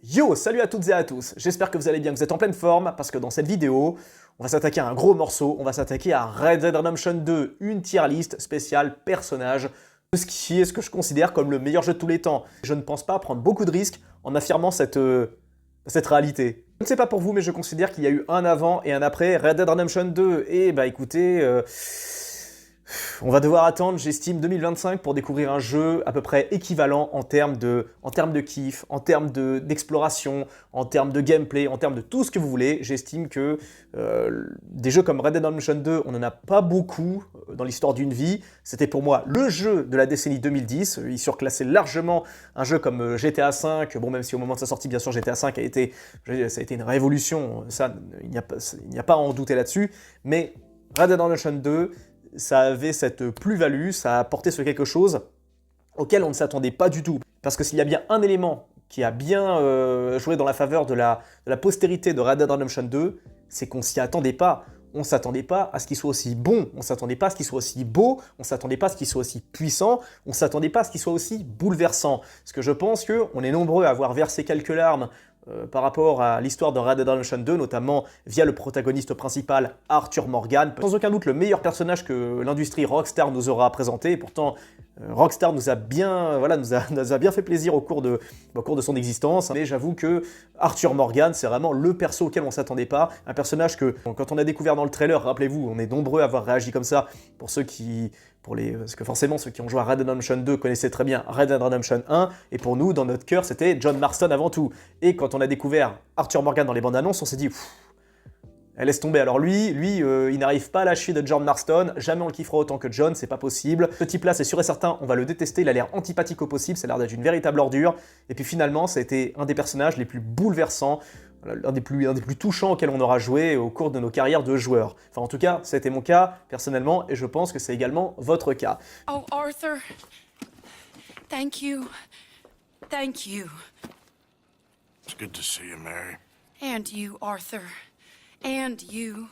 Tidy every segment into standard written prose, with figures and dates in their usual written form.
Yo, salut à toutes et à tous, j'espère que vous allez bien, que vous êtes en pleine forme, parce que dans cette vidéo, on va s'attaquer à un gros morceau, on va s'attaquer à Red Dead Redemption 2, une tier list spéciale personnage, de ce qui est ce que je considère comme le meilleur jeu de tous les temps. Je ne pense pas prendre beaucoup de risques en affirmant cette réalité. Je ne sais pas pour vous, mais je considère qu'il y a eu un avant et un après Red Dead Redemption 2, et bah écoutez... on va devoir attendre, j'estime, 2025 pour découvrir un jeu à peu près équivalent en termes de kiff, en termes d'exploration, en termes de gameplay, en termes de tout ce que vous voulez. J'estime que des jeux comme Red Dead Redemption 2, on n'en a pas beaucoup dans l'histoire d'une vie. C'était pour moi le jeu de la décennie 2010. Il surclassait largement un jeu comme GTA V. Bon, même si au moment de sa sortie, bien sûr, GTA V ça a été une révolution. Ça, il n'y a pas à en douter là-dessus. Mais Red Dead Redemption 2... ça avait cette plus-value, ça a apporté sur quelque chose auquel on ne s'attendait pas du tout. Parce que s'il y a bien un élément qui a bien joué dans la faveur de la postérité de Red Dead Redemption 2, c'est qu'on s'y attendait pas. On ne s'attendait pas à ce qu'il soit aussi bon, on ne s'attendait pas à ce qu'il soit aussi beau, on ne s'attendait pas à ce qu'il soit aussi puissant, on ne s'attendait pas à ce qu'il soit aussi bouleversant. Parce que je pense qu'on est nombreux à avoir versé quelques larmes par rapport à l'histoire de Red Dead Redemption 2, notamment via le protagoniste principal, Arthur Morgan. Sans aucun doute le meilleur personnage que l'industrie Rockstar nous aura présenté, et pourtant Rockstar nous a bien fait plaisir au cours de son existence. Mais j'avoue que Arthur Morgan, c'est vraiment le perso auquel on ne s'attendait pas. Un personnage que, quand on a découvert dans le trailer, rappelez-vous, on est nombreux à avoir réagi comme ça, parce que forcément, ceux qui ont joué à Red Dead Redemption 2 connaissaient très bien Red Dead Redemption 1, et pour nous, dans notre cœur, c'était John Marston avant tout. Et quand on a découvert Arthur Morgan dans les bandes annonces, on s'est dit, elle laisse tomber. Alors lui, il n'arrive pas à la cheville de John Marston, jamais on le kiffera autant que John, c'est pas possible. Ce type-là, c'est sûr et certain, on va le détester, il a l'air antipathique au possible, ça a l'air d'être une véritable ordure. Et puis finalement, ça a été un des personnages les plus bouleversants, un des plus touchants auxquels on aura joué au cours de nos carrières de joueurs. Enfin, en tout cas, ça a été mon cas, personnellement, et je pense que c'est également votre cas. Oh, Arthur. Thank you. Thank you. It's good to see you, Mary. And you, Arthur. And you.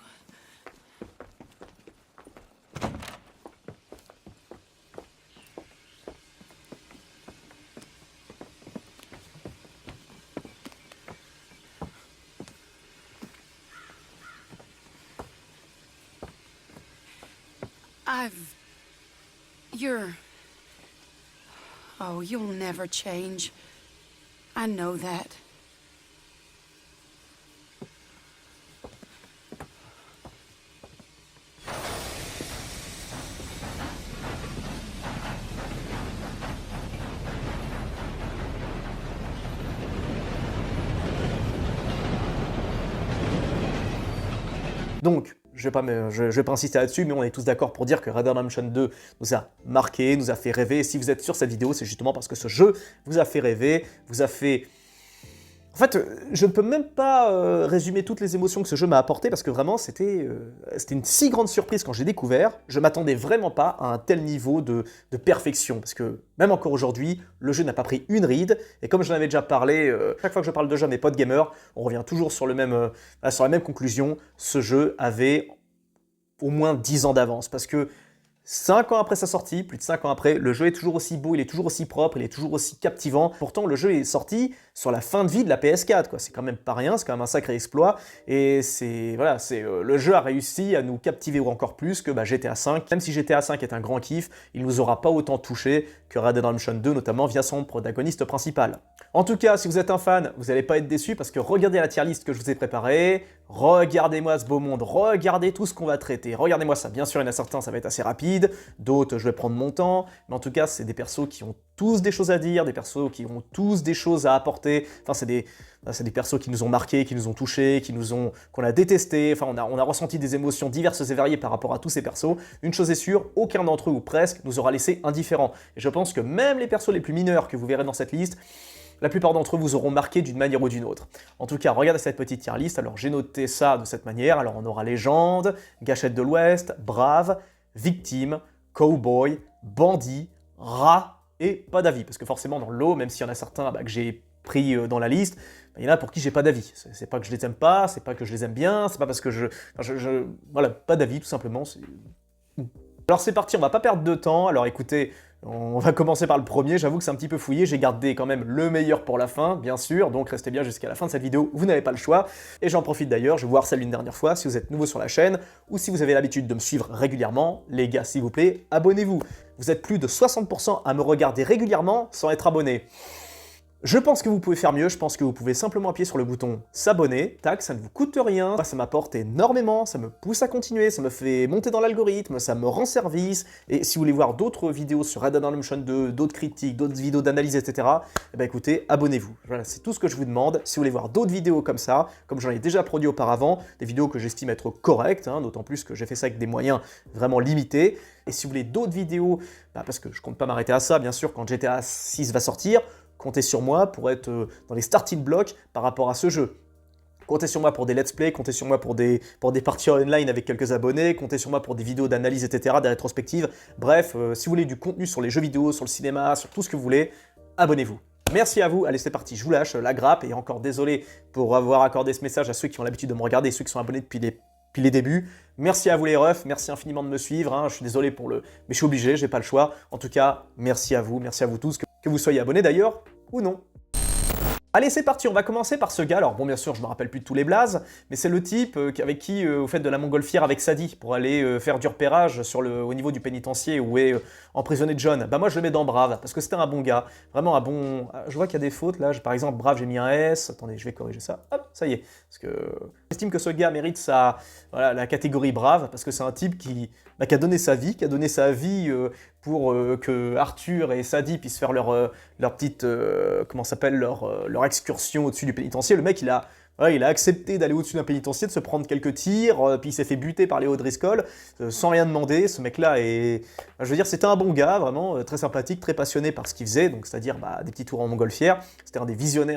Oh, you'll never change. I know that. Donc, je vais pas insister là-dessus, mais on est tous d'accord pour dire que Red Dead Redemption 2 nous a marqué, nous a fait rêver. Et si vous êtes sur cette vidéo, c'est justement parce que ce jeu vous a fait rêver, vous a fait... En fait, je ne peux même pas résumer toutes les émotions que ce jeu m'a apportées, parce que vraiment, c'était une si grande surprise quand j'ai découvert. Je m'attendais vraiment pas à un tel niveau de perfection, parce que même encore aujourd'hui, le jeu n'a pas pris une ride, et comme j'en avais déjà parlé, chaque fois que je parle de jeu à mes potes gamers, on revient toujours sur la même conclusion, ce jeu avait au moins 10 ans d'avance, parce que 5 ans après sa sortie, plus de 5 ans après, le jeu est toujours aussi beau, il est toujours aussi propre, il est toujours aussi captivant. Pourtant, le jeu est sorti sur la fin de vie de la PS4, quoi. C'est quand même pas rien, c'est quand même un sacré exploit. Et le jeu a réussi à nous captiver encore plus que GTA V. Même si GTA V est un grand kiff, il nous aura pas autant touché que Red Dead Redemption 2, notamment via son protagoniste principal. En tout cas, si vous êtes un fan, vous n'allez pas être déçu, parce que regardez la tier list que je vous ai préparée, regardez-moi ce beau monde, regardez tout ce qu'on va traiter, regardez-moi ça. Bien sûr, il y en a certains, ça va être assez rapide, d'autres, je vais prendre mon temps, mais en tout cas, c'est des persos qui ont tous des choses à dire, des persos qui ont tous des choses à apporter, enfin, c'est des persos qui nous ont marqués, qui nous ont touchés, qu'on a détestés, enfin, on a ressenti des émotions diverses et variées par rapport à tous ces persos. Une chose est sûre, aucun d'entre eux, ou presque, nous aura laissé indifférents. Et je pense que même les persos les plus mineurs que vous verrez dans cette liste, la plupart d'entre eux vous auront marqué d'une manière ou d'une autre. En tout cas, regardez cette petite tier list. Alors, j'ai noté ça de cette manière. Alors, on aura Légende, Gâchette de l'Ouest, Brave, Victime, Cowboy, Bandit, Rat et pas d'avis. Parce que forcément, dans le lot, même s'il y en a certains que j'ai pris dans la liste, il y en a pour qui j'ai pas d'avis. C'est pas que je les aime pas, c'est pas que je les aime bien, c'est pas parce que voilà, pas d'avis, tout simplement. Alors, c'est parti, on va pas perdre de temps. Alors, écoutez... On va commencer par le premier, j'avoue que c'est un petit peu fouillé, j'ai gardé quand même le meilleur pour la fin, bien sûr, donc restez bien jusqu'à la fin de cette vidéo, vous n'avez pas le choix. Et j'en profite d'ailleurs, je vais vous harceler une dernière fois, si vous êtes nouveau sur la chaîne, ou si vous avez l'habitude de me suivre régulièrement, les gars, s'il vous plaît, abonnez-vous. Vous êtes plus de 60% à me regarder régulièrement sans être abonné. Je pense que vous pouvez faire mieux, je pense que vous pouvez simplement appuyer sur le bouton s'abonner, tac, ça ne vous coûte rien, ça m'apporte énormément, ça me pousse à continuer, ça me fait monter dans l'algorithme, ça me rend service, et si vous voulez voir d'autres vidéos sur Red Dead Redemption 2, d'autres critiques, d'autres vidéos d'analyse, etc., eh ben écoutez, abonnez-vous. Voilà, c'est tout ce que je vous demande. Si vous voulez voir d'autres vidéos comme ça, comme j'en ai déjà produit auparavant, des vidéos que j'estime être correctes, hein, d'autant plus que j'ai fait ça avec des moyens vraiment limités, et si vous voulez d'autres vidéos, parce que je compte pas m'arrêter à ça, bien sûr, quand GTA 6 va sortir, comptez sur moi pour être dans les starting blocks par rapport à ce jeu. Comptez sur moi pour des let's play, comptez sur moi pour des parties online avec quelques abonnés, comptez sur moi pour des vidéos d'analyse, etc., des rétrospectives. Bref, si vous voulez du contenu sur les jeux vidéo, sur le cinéma, sur tout ce que vous voulez, abonnez-vous. Merci à vous, allez c'est parti, je vous lâche la grappe, et encore désolé pour avoir accordé ce message à ceux qui ont l'habitude de me regarder, ceux qui sont abonnés depuis les débuts. Merci à vous les refs, merci infiniment de me suivre, hein. Je suis désolé mais je suis obligé, j'ai pas le choix. En tout cas, merci à vous tous, que vous soyez abonnés d'ailleurs, ou non. Allez, c'est parti, on va commencer par ce gars. Alors bon, bien sûr, je me rappelle plus de tous les blazes, mais c'est le type avec qui vous faites de la montgolfière avec Sadie pour aller faire du repérage au niveau du pénitencier où est emprisonné John. Bah moi, je le mets dans Brave, parce que c'était un bon gars, vraiment un bon... Je vois qu'il y a des fautes, là, par exemple, Brave, j'ai mis un S. Attendez, je vais corriger ça. Hop, ça y est. Parce que j'estime que ce gars mérite la catégorie Brave, parce que c'est un type qui a donné sa vie, pour que Arthur et Sadie puissent faire leur petite, leur excursion au-dessus du pénitencier. Le mec, il a accepté d'aller au-dessus d'un pénitencier, de se prendre quelques tirs, puis il s'est fait buter par Léo Driscoll, sans rien demander. Ce mec-là je veux dire, c'était un bon gars, vraiment, très sympathique, très passionné par ce qu'il faisait, donc c'est-à-dire des petits tours en montgolfière. C'était un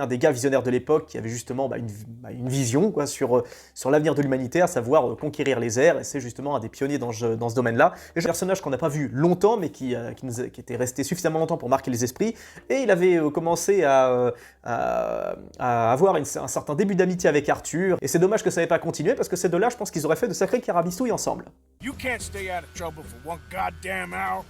des gars visionnaires de l'époque qui avait justement une vision quoi, sur l'avenir de l'humanité, à savoir conquérir les airs, et c'est justement un des pionniers dans ce domaine-là. Et un personnage qu'on n'a pas vu longtemps, mais qui était resté suffisamment longtemps pour marquer les esprits, et il avait commencé à avoir un certain début d'amitié avec Arthur, et c'est dommage que ça n'ait pas continué, parce que ces deux-là, je pense qu'ils auraient fait de sacrés carabistouilles ensemble. You can't stay out of trouble for one goddamn hour.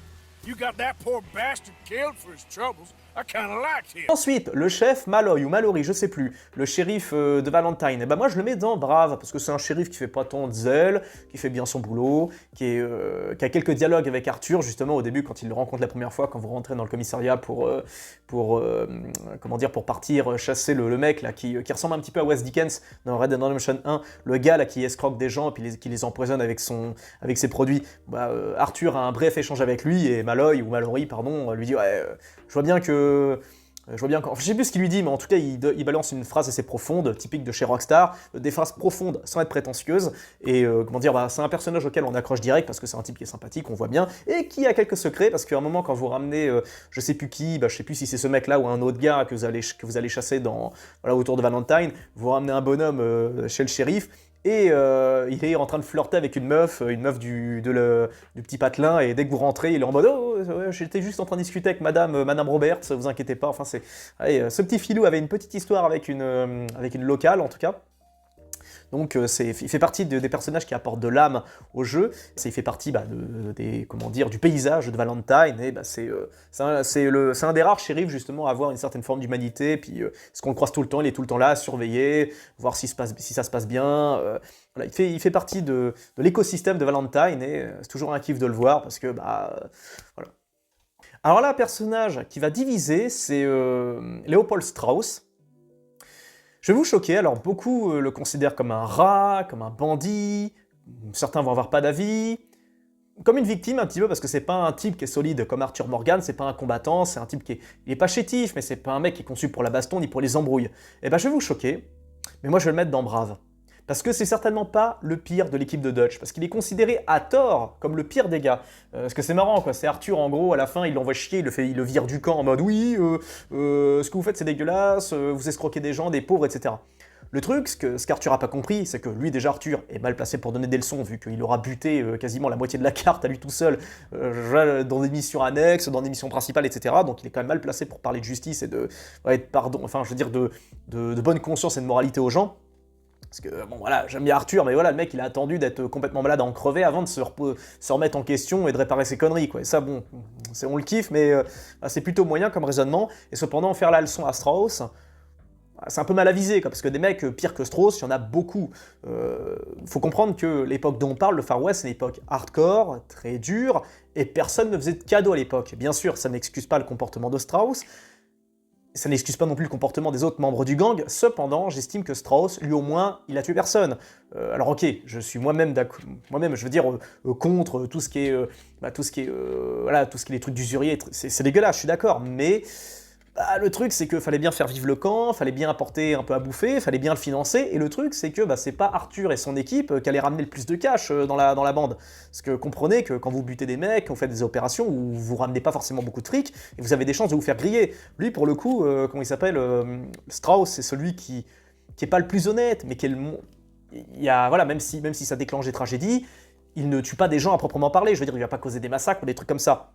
You got that poor bastard killed for his troubles. I kinda liked him. Ensuite, le chef Malloy ou Mallory, je sais plus, le shérif de Valentine, et moi je le mets dans Brave, parce que c'est un shérif qui fait pas tant de zèle, qui fait bien son boulot, qui a quelques dialogues avec Arthur, justement au début quand il le rencontre la première fois, quand vous rentrez dans le commissariat pour partir chasser le mec là, qui ressemble un petit peu à Wes Dickens dans Red Dead Redemption 1, le gars là qui escroque des gens et puis qui les empoisonne avec ses produits. Arthur a un bref échange avec lui, et Malloy ou Mallory, pardon, lui dit ouais, je vois bien je sais plus ce qu'il lui dit, mais en tout cas, il balance une phrase assez profonde, typique de chez Rockstar, des phrases profondes sans être prétentieuses, et c'est un personnage auquel on accroche direct, parce que c'est un type qui est sympathique, on voit bien, et qui a quelques secrets, parce qu'à un moment, quand vous ramenez, je sais plus qui, je sais plus si c'est ce mec-là ou un autre gars que vous allez chasser autour de Valentine, vous ramenez un bonhomme chez le shérif, et il est en train de flirter avec une meuf du petit patelin, et dès que vous rentrez, il est en mode « Oh, j'étais juste en train de discuter avec Madame Roberts, vous inquiétez pas. » Enfin, ce petit filou avait une petite histoire avec une locale, en tout cas. Donc il fait partie des personnages qui apportent de l'âme au jeu, il fait partie du paysage de Valentine, et c'est un des rares shérifs justement à avoir une certaine forme d'humanité, puis parce qu'on le croise tout le temps, il est tout le temps là à surveiller, voir si ça se passe bien, voilà, il fait partie de l'écosystème de Valentine, et c'est toujours un kiff de le voir, parce que voilà. Alors là, un personnage qui va diviser, c'est Leopold Strauss. Je vais vous choquer, alors beaucoup le considèrent comme un rat, comme un bandit, certains vont avoir pas d'avis, comme une victime un petit peu, parce que c'est pas un type qui est solide comme Arthur Morgan, c'est pas un combattant, c'est un type il est pas chétif, mais c'est pas un mec qui est conçu pour la baston ni pour les embrouilles. Et je vais vous choquer, mais moi je vais le mettre dans Brave. Parce que c'est certainement pas le pire de l'équipe de Dutch, parce qu'il est considéré à tort comme le pire des gars. Parce que c'est marrant, quoi. C'est Arthur, en gros, à la fin, il l'envoie chier, il le vire du camp en mode « Oui, ce que vous faites, c'est dégueulasse, vous escroquez des gens, des pauvres, etc. » Le truc, ce qu'Arthur a pas compris, c'est que lui, déjà, Arthur est mal placé pour donner des leçons, vu qu'il aura buté quasiment la moitié de la carte à lui tout seul, dans des missions annexes, dans des missions principales, etc. Donc il est quand même mal placé pour parler de justice et de bonne conscience et de moralité aux gens. Parce que, bon, voilà, j'aime bien Arthur, mais voilà, le mec, il a attendu d'être complètement malade à en crever avant de se remettre en question et de réparer ses conneries, quoi. Et ça, bon, on le kiffe, mais c'est plutôt moyen comme raisonnement. Et cependant, faire la leçon à Strauss, c'est un peu mal avisé, quoi, parce que des mecs pires que Strauss, il y en a beaucoup. Faut comprendre que l'époque dont on parle, le Far West, c'est une époque hardcore, très dure, et personne ne faisait de cadeaux à l'époque. Bien sûr, ça n'excuse pas le comportement de Strauss, ça n'excuse pas non plus le comportement des autres membres du gang, cependant, j'estime que Strauss, lui au moins, il a tué personne. Alors ok, je suis moi-même, je veux dire, contre tout ce qui est, voilà, tout ce qui est les trucs d'usurier, c'est dégueulasse, je suis d'accord, mais le truc, c'est qu'il fallait bien faire vivre le camp, fallait bien apporter un peu à bouffer, fallait bien le financer, et le truc, c'est que c'est pas Arthur et son équipe qui allaient ramener le plus de cash dans la bande. Parce que comprenez que quand vous butez des mecs, quand vous faites des opérations où vous ramenez pas forcément beaucoup de fric, et vous avez des chances de vous faire griller. Lui, pour le coup, comment il s'appelle, Strauss, c'est celui qui est pas le plus honnête, mais qui est voilà, même si ça déclenche des tragédies, il ne tue pas des gens à proprement parler, je veux dire, il va pas causer des massacres ou des trucs comme ça.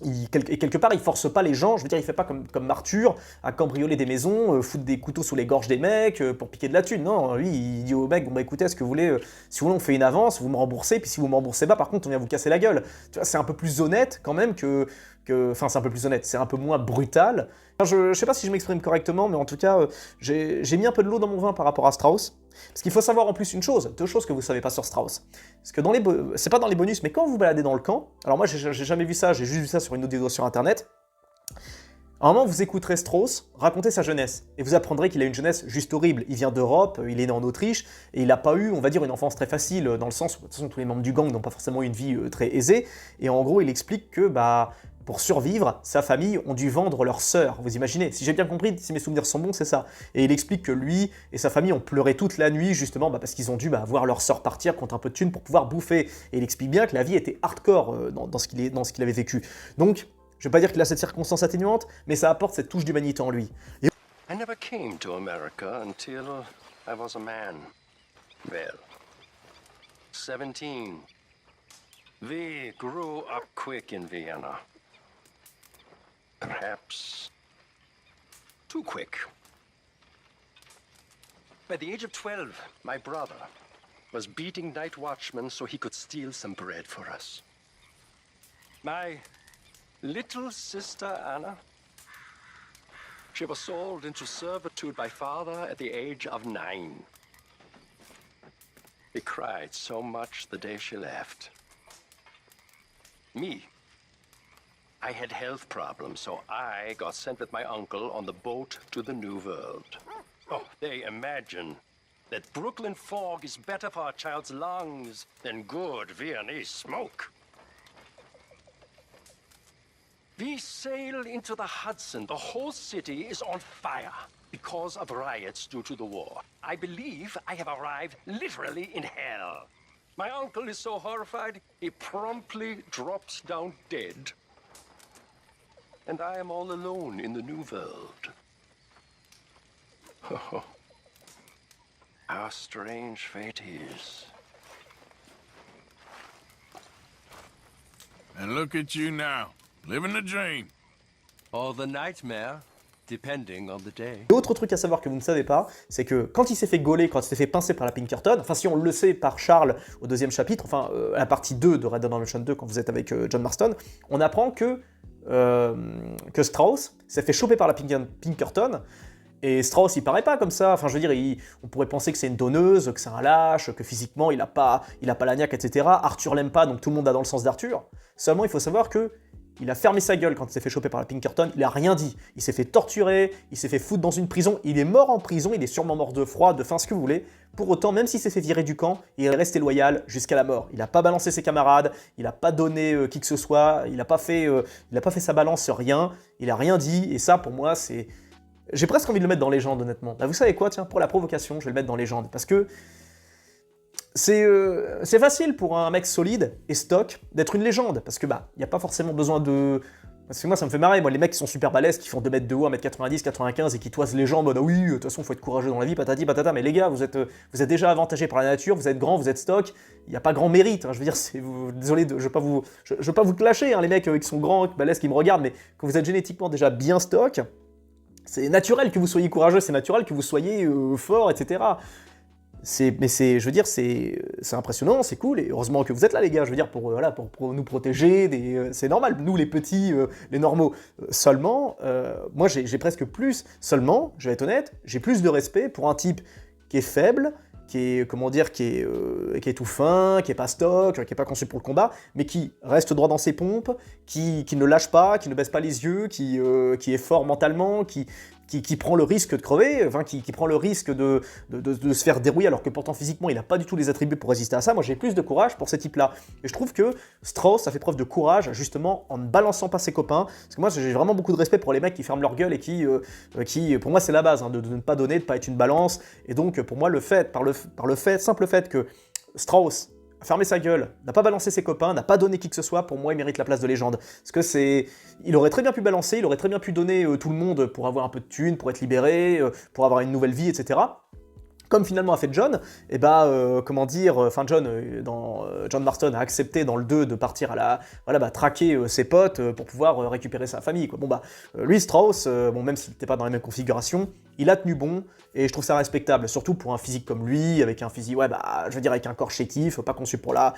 Et quelque part, il force pas les gens, je veux dire, il fait pas comme Arthur, à cambrioler des maisons, foutre des couteaux sous les gorges des mecs pour piquer de la thune. Non, lui, il dit aux mecs, bon écoutez, est-ce que vous voulez, si vous voulez, on fait une avance, vous me remboursez, puis si vous me remboursez pas, par contre, on vient vous casser la gueule. Tu vois, c'est un peu plus honnête quand même enfin, c'est un peu plus honnête, c'est un peu moins brutal. Enfin, je sais pas si je m'exprime correctement, mais en tout cas, j'ai mis un peu de l'eau dans mon vin par rapport à Strauss. Parce qu'il faut savoir en plus une chose, deux choses que vous savez pas sur Strauss. Parce que c'est pas dans les bonus, mais quand vous baladez dans le camp, alors moi j'ai jamais vu ça, j'ai juste vu ça sur une audio sur internet. À un moment, vous écouterez Strauss raconter sa jeunesse, et vous apprendrez qu'il a une jeunesse juste horrible. Il vient d'Europe, il est né en Autriche, et il n'a pas eu, on va dire, une enfance très facile, dans le sens où, de toute façon, tous les membres du gang n'ont pas forcément eu une vie très aisée, et en gros, il explique que, pour survivre, sa famille ont dû vendre leur sœur. Vous imaginez, si j'ai bien compris, si mes souvenirs sont bons, c'est ça. Et il explique que lui et sa famille ont pleuré toute la nuit, justement, parce qu'ils ont dû voir leur sœur partir contre un peu de thunes pour pouvoir bouffer. Et il explique bien que la vie était hardcore dans ce qu'il avait vécu. Donc, je vais pas dire qu'il a cette circonstance atténuante, mais ça apporte cette touche d'humanité en lui. I never came to America until I was a man. Well, 17. We grew up quick in Vienna. Perhaps too quick. By the age of 12, my brother was beating night watchmen so he could steal some bread for us. My little sister Anna, she was sold into servitude by father at the age of 9. We cried so much the day she left. Me, I had health problems, so I got sent with my uncle on the boat to the New World. Oh, they imagine that Brooklyn fog is better for a child's lungs than good Viennese smoke. We sail into the Hudson. The whole city is on fire because of riots due to the war. I believe I have arrived literally in hell. My uncle is so horrified, he promptly drops down dead. And I am all alone in the New World. Oh, how strange fate is. And look at you now, living the dream. Or the nightmare, depending on the day. L'autre truc à savoir que vous ne savez pas, c'est que quand il s'est fait gauler, quand il s'est fait pincer par la Pinkerton, enfin si on le sait par Charles au deuxième chapitre, enfin à la partie 2 de Red Dead Redemption 2 quand vous êtes avec John Marston, on apprend que Strauss s'est fait choper par la Pinkerton. Et Strauss, il paraît pas comme ça. Enfin, je veux dire, on pourrait penser que c'est une donneuse, que c'est un lâche, que physiquement, il a pas la niaque, etc. Arthur l'aime pas, donc tout le monde a dans le sens d'Arthur. Seulement, il faut savoir que il a fermé sa gueule quand il s'est fait choper par la Pinkerton, il a rien dit. Il s'est fait torturer, il s'est fait foutre dans une prison, il est mort en prison, il est sûrement mort de froid, de faim, ce que vous voulez. Pour autant, même s'il s'est fait virer du camp, il est resté loyal jusqu'à la mort. Il a pas balancé ses camarades, il a pas donné qui que ce soit, il a pas fait sa balance sur rien, il a rien dit, et ça, pour moi, c'est... J'ai presque envie de le mettre dans Légende, honnêtement. Vous savez quoi, tiens, pour la provocation, je vais le mettre dans Légende, parce que c'est facile pour un mec solide et stock d'être une légende, parce que y a pas forcément besoin de... Parce que moi ça me fait marrer, moi les mecs qui sont super balèzes, qui font 2 mètres de haut, 1m90, 95 et qui toisent les gens en mode ah oui, de toute façon faut être courageux dans la vie, patati patata, mais les gars, vous êtes déjà avantagés par la nature, vous êtes grands, vous êtes stock, il n'y a pas grand mérite, hein, je veux dire, désolé, je veux pas vous clasher, hein, les mecs qui sont grands, balèzes, qui me regardent, mais quand vous êtes génétiquement déjà bien stock, c'est naturel que vous soyez courageux, c'est naturel que vous soyez fort, etc. je veux dire, c'est impressionnant, c'est cool, et heureusement que vous êtes là, les gars, je veux dire, voilà, pour nous protéger, c'est normal, nous, les petits, les normaux. Seulement, moi, j'ai presque plus, seulement, je vais être honnête, j'ai plus de respect pour un type qui est faible, qui est, comment dire, qui est tout fin, qui est pas stock, qui est pas conçu pour le combat, mais qui reste droit dans ses pompes, qui ne lâche pas, qui ne baisse pas les yeux, qui est fort mentalement, qui prend le risque de crever, enfin qui prend le risque de se faire dérouiller, alors que pourtant physiquement il n'a pas du tout les attributs pour résister à ça. Moi j'ai plus de courage pour ces types-là. Et je trouve que Strauss a fait preuve de courage justement en ne balançant pas ses copains, parce que moi j'ai vraiment beaucoup de respect pour les mecs qui ferment leur gueule et qui pour moi c'est la base, hein, de ne pas donner, de ne pas être une balance. Et donc pour moi simple fait que Strauss a fermé sa gueule, n'a pas balancé ses copains, n'a pas donné qui que ce soit, pour moi il mérite la place de légende. Parce que il aurait très bien pu balancer, il aurait très bien pu donner tout le monde pour avoir un peu de thunes, pour être libéré, pour avoir une nouvelle vie, etc. Comme finalement a fait John, et John Marston a accepté dans le 2 de partir traquer ses potes pour pouvoir récupérer sa famille, quoi. Lui, Strauss, même s'il n'était pas dans la même configuration, il a tenu bon, et je trouve ça respectable, surtout pour un physique comme lui, avec un physique, je veux dire, avec un corps chétif, pas conçu pour la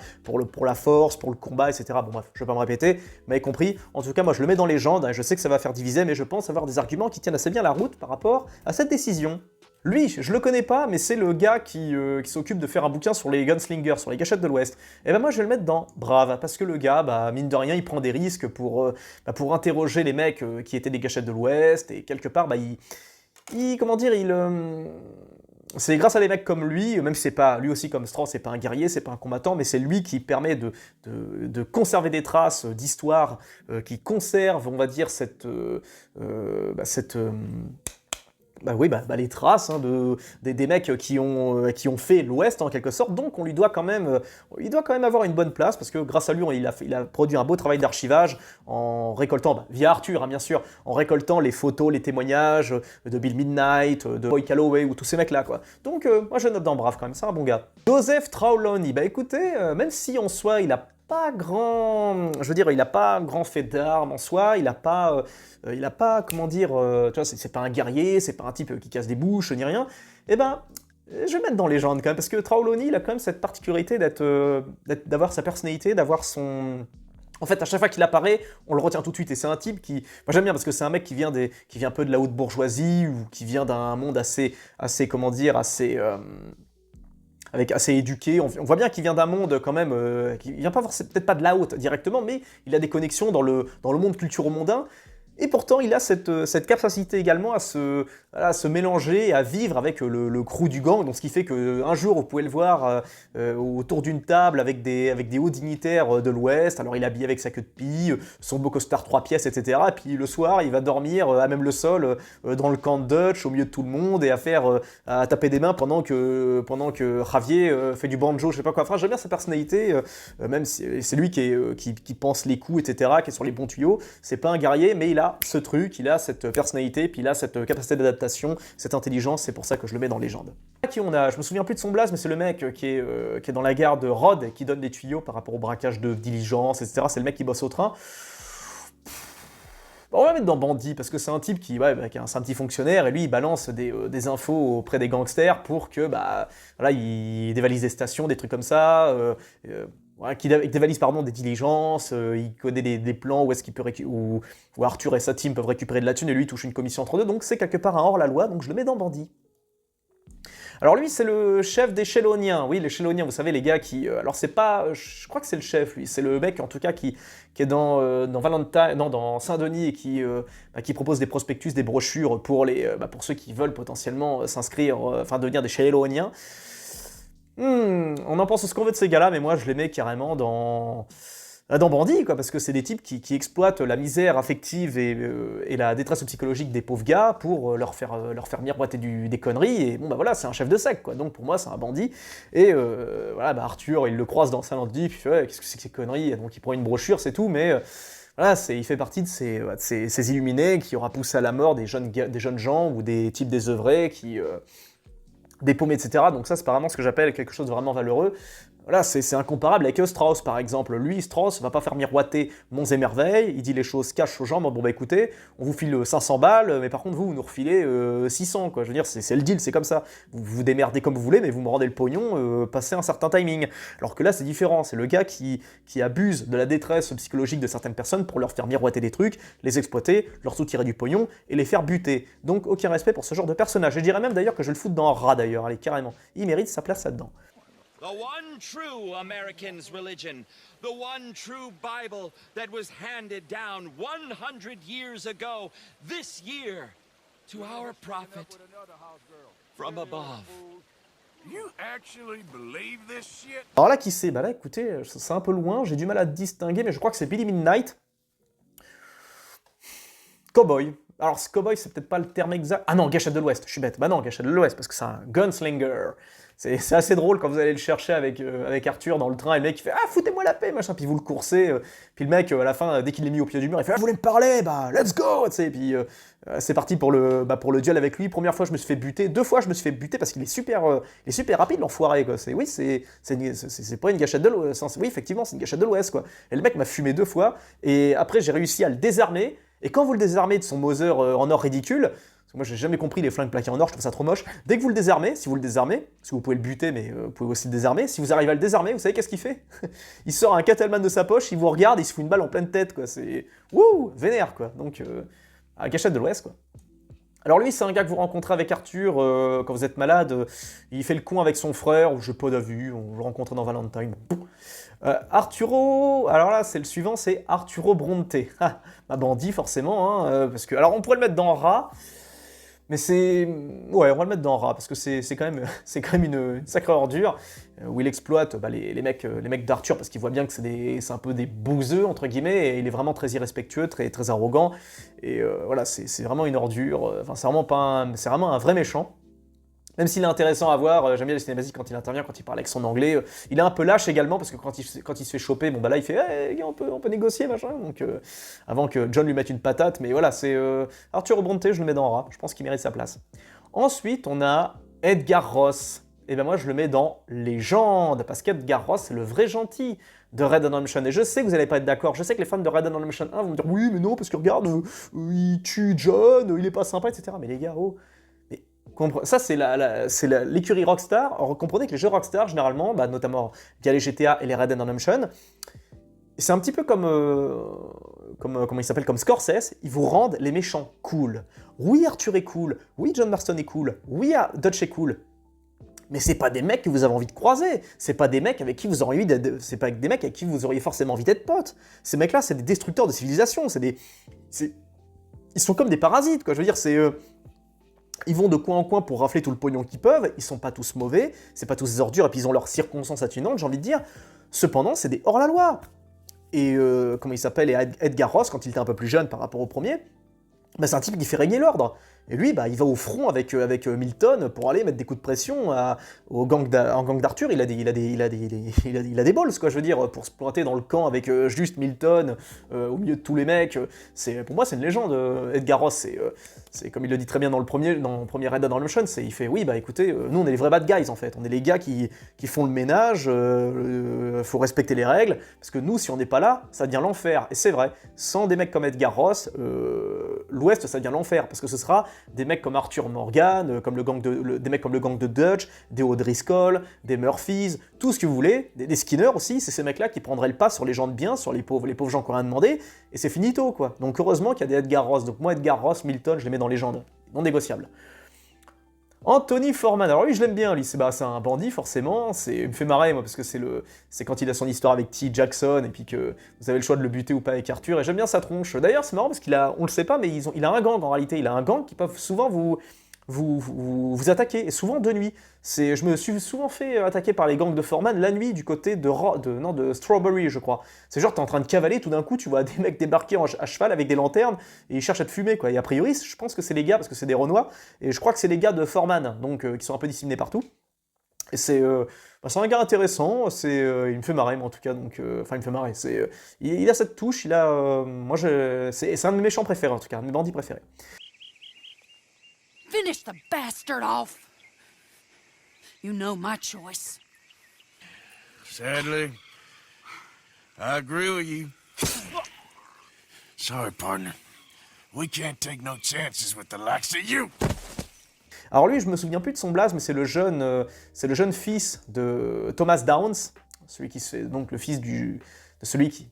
force, pour le combat, etc. Bon bref, je vais pas me répéter, vous m'avez compris. En tout cas, moi je le mets dans légende, je sais que ça va faire diviser, mais je pense avoir des arguments qui tiennent assez bien la route par rapport à cette décision. Lui, je le connais pas, mais c'est le gars qui s'occupe de faire un bouquin sur les gunslingers, sur les gâchettes de l'Ouest. Et moi je vais le mettre dans Brave, parce que le gars, mine de rien, il prend des risques pour interroger les mecs qui étaient des gâchettes de l'Ouest, et quelque part, c'est grâce à des mecs comme lui, même si c'est pas lui aussi comme Strauss, c'est pas un guerrier, c'est pas un combattant, mais c'est lui qui permet de conserver des traces d'histoire, qui conserve, on va dire, les traces, hein, des mecs qui ont fait l'Ouest en quelque sorte. Donc on lui doit quand même, avoir une bonne place, parce que grâce à lui il a produit un beau travail d'archivage en récoltant, via Arthur, hein, bien sûr, en récoltant les photos, les témoignages de Bill Midnight, de Boy Calloway, ou tous ces mecs là, quoi. Donc moi je note dans Brave quand même, c'est un bon gars. Joseph Trelawney, écoutez, même si en soi il a pas grand fait d'armes en soi, il a pas, comment dire, tu vois, c'est pas un guerrier, c'est pas un type qui casse des bouches, ni rien, je vais le mettre dans Légende quand même, parce que Trelawney, il a quand même cette particularité d'avoir sa personnalité, d'avoir son... En fait, à chaque fois qu'il apparaît, on le retient tout de suite, et c'est un type qui... Moi j'aime bien, parce que c'est un mec qui vient un peu de la haute bourgeoisie, ou qui vient d'un monde assez éduqué. On voit bien qu'il vient d'un monde quand même, qui vient peut-être pas de la haute directement, mais il a des connexions dans le monde culturo-mondain. Et pourtant, il a cette capacité également à se mélanger et à vivre avec le crew du gang. Donc, ce qui fait qu'un jour, vous pouvez le voir autour d'une table avec des hauts dignitaires de l'Ouest. Alors, il est habillé avec sa queue de pie, son beau costard 3 pièces, etc. Et puis, le soir, il va dormir à même le sol, dans le camp de Dutch, au milieu de tout le monde, et à taper des mains pendant que Javier fait du banjo, je sais pas quoi. Enfin, j'aime bien sa personnalité, même si c'est lui qui pense les coups, etc., qui est sur les bons tuyaux. C'est pas un guerrier, mais il a ce truc, il a cette personnalité, puis il a cette capacité d'adaptation, cette intelligence, c'est pour ça que je le mets dans Légende. Qui on a, je me souviens plus de son blaze, mais c'est le mec qui est dans la gare de Rhodes et qui donne des tuyaux par rapport au braquage de diligence, etc. C'est le mec qui bosse au train. On va le mettre dans Bandit, parce que c'est un type qui est un petit fonctionnaire, et lui il balance des infos auprès des gangsters pour que il dévalise des stations, des trucs comme ça, qui dévalise des diligences, il connaît des plans où est-ce qu'il peut où Arthur et sa team peuvent récupérer de la thune, et lui il touche une commission entre deux, donc c'est quelque part un hors-la-loi, donc je le mets dans Bandit. Alors lui, c'est le chef des Cheloniens. Oui, les Cheloniens, vous savez, les gars qui... alors c'est pas... Je crois que c'est le chef, lui. C'est le mec, en tout cas, qui est dans Saint-Denis et qui propose des prospectus, des brochures pour ceux qui veulent potentiellement s'inscrire, devenir des Cheloniens. On en pense ce qu'on veut de ces gars-là, mais moi, je les mets carrément dans Bandit, quoi, parce que c'est des types qui exploitent la misère affective et la détresse psychologique des pauvres gars pour leur faire miroiter des conneries, et c'est un chef de secte, quoi. Donc pour moi c'est un bandit, et Arthur il le croise dans Saint-Denis, puis qu'est-ce que c'est que ces conneries, et donc il prend une brochure, c'est tout, mais il fait partie de ces illuminés qui aura poussé à la mort des jeunes gens ou des types désœuvrés des paumés, etc. Donc ça, c'est apparemment ce que j'appelle quelque chose de vraiment valeureux. Voilà, c'est incomparable avec Strauss, par exemple. Lui, Strauss va pas faire miroiter Monts et Merveilles, il dit les choses cash aux gens, bon bah écoutez, on vous file 500 balles, mais par contre vous nous refilez 600, quoi. Je veux dire, c'est le deal, c'est comme ça. Vous vous démerdez comme vous voulez, mais vous me rendez le pognon, passé un certain timing. Alors que là, c'est différent, c'est le gars qui abuse de la détresse psychologique de certaines personnes pour leur faire miroiter des trucs, les exploiter, leur soutirer du pognon et les faire buter. Donc aucun respect pour ce genre de personnage. Je dirais même d'ailleurs que je vais le foutre dans un rat d'ailleurs, allez, carrément. Il mérite sa place là-dedans. The one true American's religion, the one true Bible that was handed down 100 years ago, this year, to our prophet from above. You actually believe this shit? Alors là, qui c'est? Bah là, écoutez, c'est un peu loin, j'ai du mal à distinguer, mais je crois que c'est Billy Midnight. Cowboy. Alors, ce cowboy, c'est peut-être pas le terme exact. Ah non, Gâchette de l'Ouest, je suis bête. Bah non, Gâchette de l'Ouest, parce que c'est un gunslinger. C'est assez drôle quand vous allez le chercher avec Arthur dans le train, et le mec il fait « Ah, foutez-moi la paix !» machin, puis vous le coursez, puis le mec, à la fin, dès qu'il est mis au pied du mur, il fait « Ah, vous voulez me parler? Bah, let's go !» tu sais, puis c'est parti pour le duel avec lui. Première fois, je me suis fait buter. 2 fois, je me suis fait buter parce qu'il est super rapide, l'enfoiré, quoi. Oui, c'est pas une gâchette de l'Ouest. Oui, effectivement, c'est une gâchette de l'Ouest, quoi. Et le mec m'a fumé 2 fois, et après, j'ai réussi à le désarmer, et quand vous le désarmez de son Mauser en or ridicule, moi, j'ai jamais compris les flingues plaquées en or, je trouve ça trop moche. Dès que vous le désarmez, si vous vous pouvez le buter, mais vous pouvez aussi le désarmer, si vous arrivez à le désarmer, vous savez qu'est-ce qu'il fait? Il sort un Kettleman de sa poche, il vous regarde, il se fout une balle en pleine tête, quoi. C'est wouh, vénère, quoi. Donc, à Gâchette de l'Ouest, quoi. Alors lui, c'est un gars que vous rencontrez avec Arthur quand vous êtes malade. Il fait le con avec son frère, ou je sais pas d'avis, on le rencontre dans Valentine. Arturo, alors là, c'est le suivant, c'est Arturo Bronte. Ah, bah bandit, forcément, hein, parce que... Alors, on pourrait le mettre dans rat, mais c'est... Ouais, on va le mettre dans rat, parce que c'est quand même une sacrée ordure, où il exploite les mecs d'Arthur, parce qu'il voit bien que c'est un peu des bouseux, entre guillemets, et il est vraiment très irrespectueux, très, très arrogant, et voilà, c'est vraiment une ordure, enfin, c'est vraiment un vrai méchant. Même s'il est intéressant à voir, j'aime bien les cinématiques quand il intervient, quand il parle avec son anglais. Il est un peu lâche également, parce que quand il se fait choper, bon bah là il fait hey, on peut négocier, machin. Donc avant que John lui mette une patate, mais voilà, c'est Arthur Bronte, je le mets dans rat, je pense qu'il mérite sa place. Ensuite, on a Edgar Ross. Et ben moi je le mets dans Légende, parce qu'Edgar Ross c'est le vrai gentil de Red Dead Redemption. Et je sais que vous n'allez pas être d'accord, je sais que les fans de Red Dead Redemption 1 vont me dire oui mais non, parce que regarde, il tue John, il est pas sympa, etc. Mais les gars, oh... Ça, c'est l'écurie Rockstar. Alors, comprenez que les jeux Rockstar, généralement, notamment via les GTA et les Red Dead Redemption, c'est un petit peu comme comment il s'appelle, comme Scorsese, ils vous rendent les méchants cool. Oui, Arthur est cool. Oui, John Marston est cool. Oui, Dutch est cool. Mais c'est pas des mecs que vous avez envie de croiser. C'est pas des mecs avec qui vous auriez c'est pas des mecs avec qui vous auriez forcément envie d'être potes. Ces mecs-là, c'est des destructeurs de civilisation. Ils sont comme des parasites, quoi. Je veux dire, ils vont de coin en coin pour rafler tout le pognon qu'ils peuvent, ils sont pas tous mauvais, c'est pas tous des ordures, et puis ils ont leurs circonstances atténuantes, j'ai envie de dire. Cependant, c'est des hors-la-loi. Et comment il s'appelle, Edgar Ross, quand il était un peu plus jeune par rapport au premier, c'est un type qui fait régner l'ordre. Et lui, il va au front avec Milton pour aller mettre des coups de pression en gang d'Arthur. Il a des balls, quoi, je veux dire, pour se planter dans le camp avec juste Milton au milieu de tous les mecs. Pour moi, c'est une légende. Edgar Ross, c'est comme il le dit très bien dans le premier Red Dead Redemption, il fait oui, écoutez, nous on est les vrais bad guys en fait. On est les gars qui font le ménage. Faut respecter les règles parce que nous, si on n'est pas là, ça devient l'enfer. Et c'est vrai. Sans des mecs comme Edgar Ross, l'Ouest, ça devient l'enfer parce que ce sera des mecs comme Arthur Morgan, des mecs comme le gang de Dutch, des O'Driscoll, des Murphys, tout ce que vous voulez, des Skinner aussi, c'est ces mecs-là qui prendraient le pas sur les gens de bien, sur les pauvres gens qui n'ont rien demandé, et c'est finito, quoi. Donc heureusement qu'il y a des Edgar Ross. Donc moi, Edgar Ross, Milton, je les mets dans Légende, non négociable. Anthony Foreman, alors lui je l'aime bien, lui c'est un bandit forcément, il me fait marrer moi parce que c'est quand il a son histoire avec T. Jackson et puis que vous avez le choix de le buter ou pas avec Arthur, et j'aime bien sa tronche. D'ailleurs c'est marrant parce on le sait pas mais il a un gang en réalité, il a un gang qui peuvent souvent vous attaquer, et souvent de nuit. Je me suis souvent fait attaquer par les gangs de Foreman la nuit du côté de Strawberry, je crois. C'est genre, t'es en train de cavaler, tout d'un coup, tu vois des mecs débarquer à cheval avec des lanternes, et ils cherchent à te fumer, quoi. Et a priori, je pense que c'est les gars, parce que c'est des Renois, et je crois que c'est les gars de Foreman, donc qui sont un peu disséminés partout. Et c'est un gars intéressant, il me fait marrer, moi, en tout cas, donc... Enfin, il me fait marrer, il a cette touche, c'est un de mes méchants préférés, en tout cas, un de mes bandits préférés. Finish the bastard off. You know my choice. Sadly, I agree with you. Sorry, partner. We can't take no chances with the likes of you. Alors lui, je me souviens plus de son blaze, mais c'est le jeune fils de Thomas Downs, celui qui se fait donc le fils de celui qui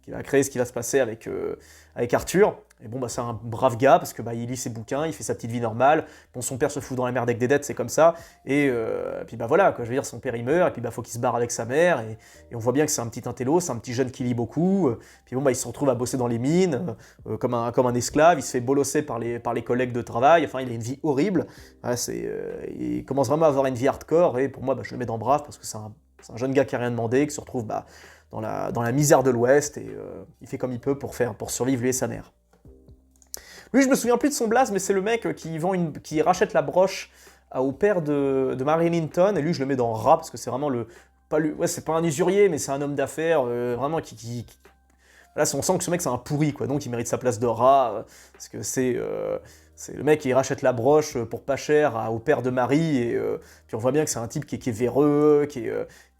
va créer ce qui va se passer avec Arthur. Et bon, bah, c'est un brave gars, parce que bah, il lit ses bouquins, il fait sa petite vie normale. Bon, son père se fout dans la merde avec des dettes, c'est comme ça. Et puis bah voilà, quoi, je veux dire, son père il meurt, et puis bah faut qu'il se barre avec sa mère. Et on voit bien que c'est un petit intello, c'est un petit jeune qui lit beaucoup. Puis bon, bah il se retrouve à bosser dans les mines, comme un esclave. Il se fait bolosser par les collègues de travail. Enfin, il a une vie horrible. Ouais, il commence vraiment à avoir une vie hardcore. Et pour moi, bah, je le mets dans brave, parce que c'est un jeune gars qui a rien demandé, qui se retrouve bah, dans la misère de l'Ouest. Et il fait comme il peut pour survivre, lui et sa mère. Lui, je me souviens plus de son blaze, mais c'est le mec qui rachète la broche au père de Mary Linton, et lui, je le mets dans rat, parce que c'est vraiment c'est pas un usurier, mais c'est un homme d'affaires, vraiment Là, on sent que ce mec, c'est un pourri, quoi, donc il mérite sa place de rat, parce que c'est le mec qui rachète la broche pour pas cher au père de Marie, et puis on voit bien que c'est un type qui est véreux,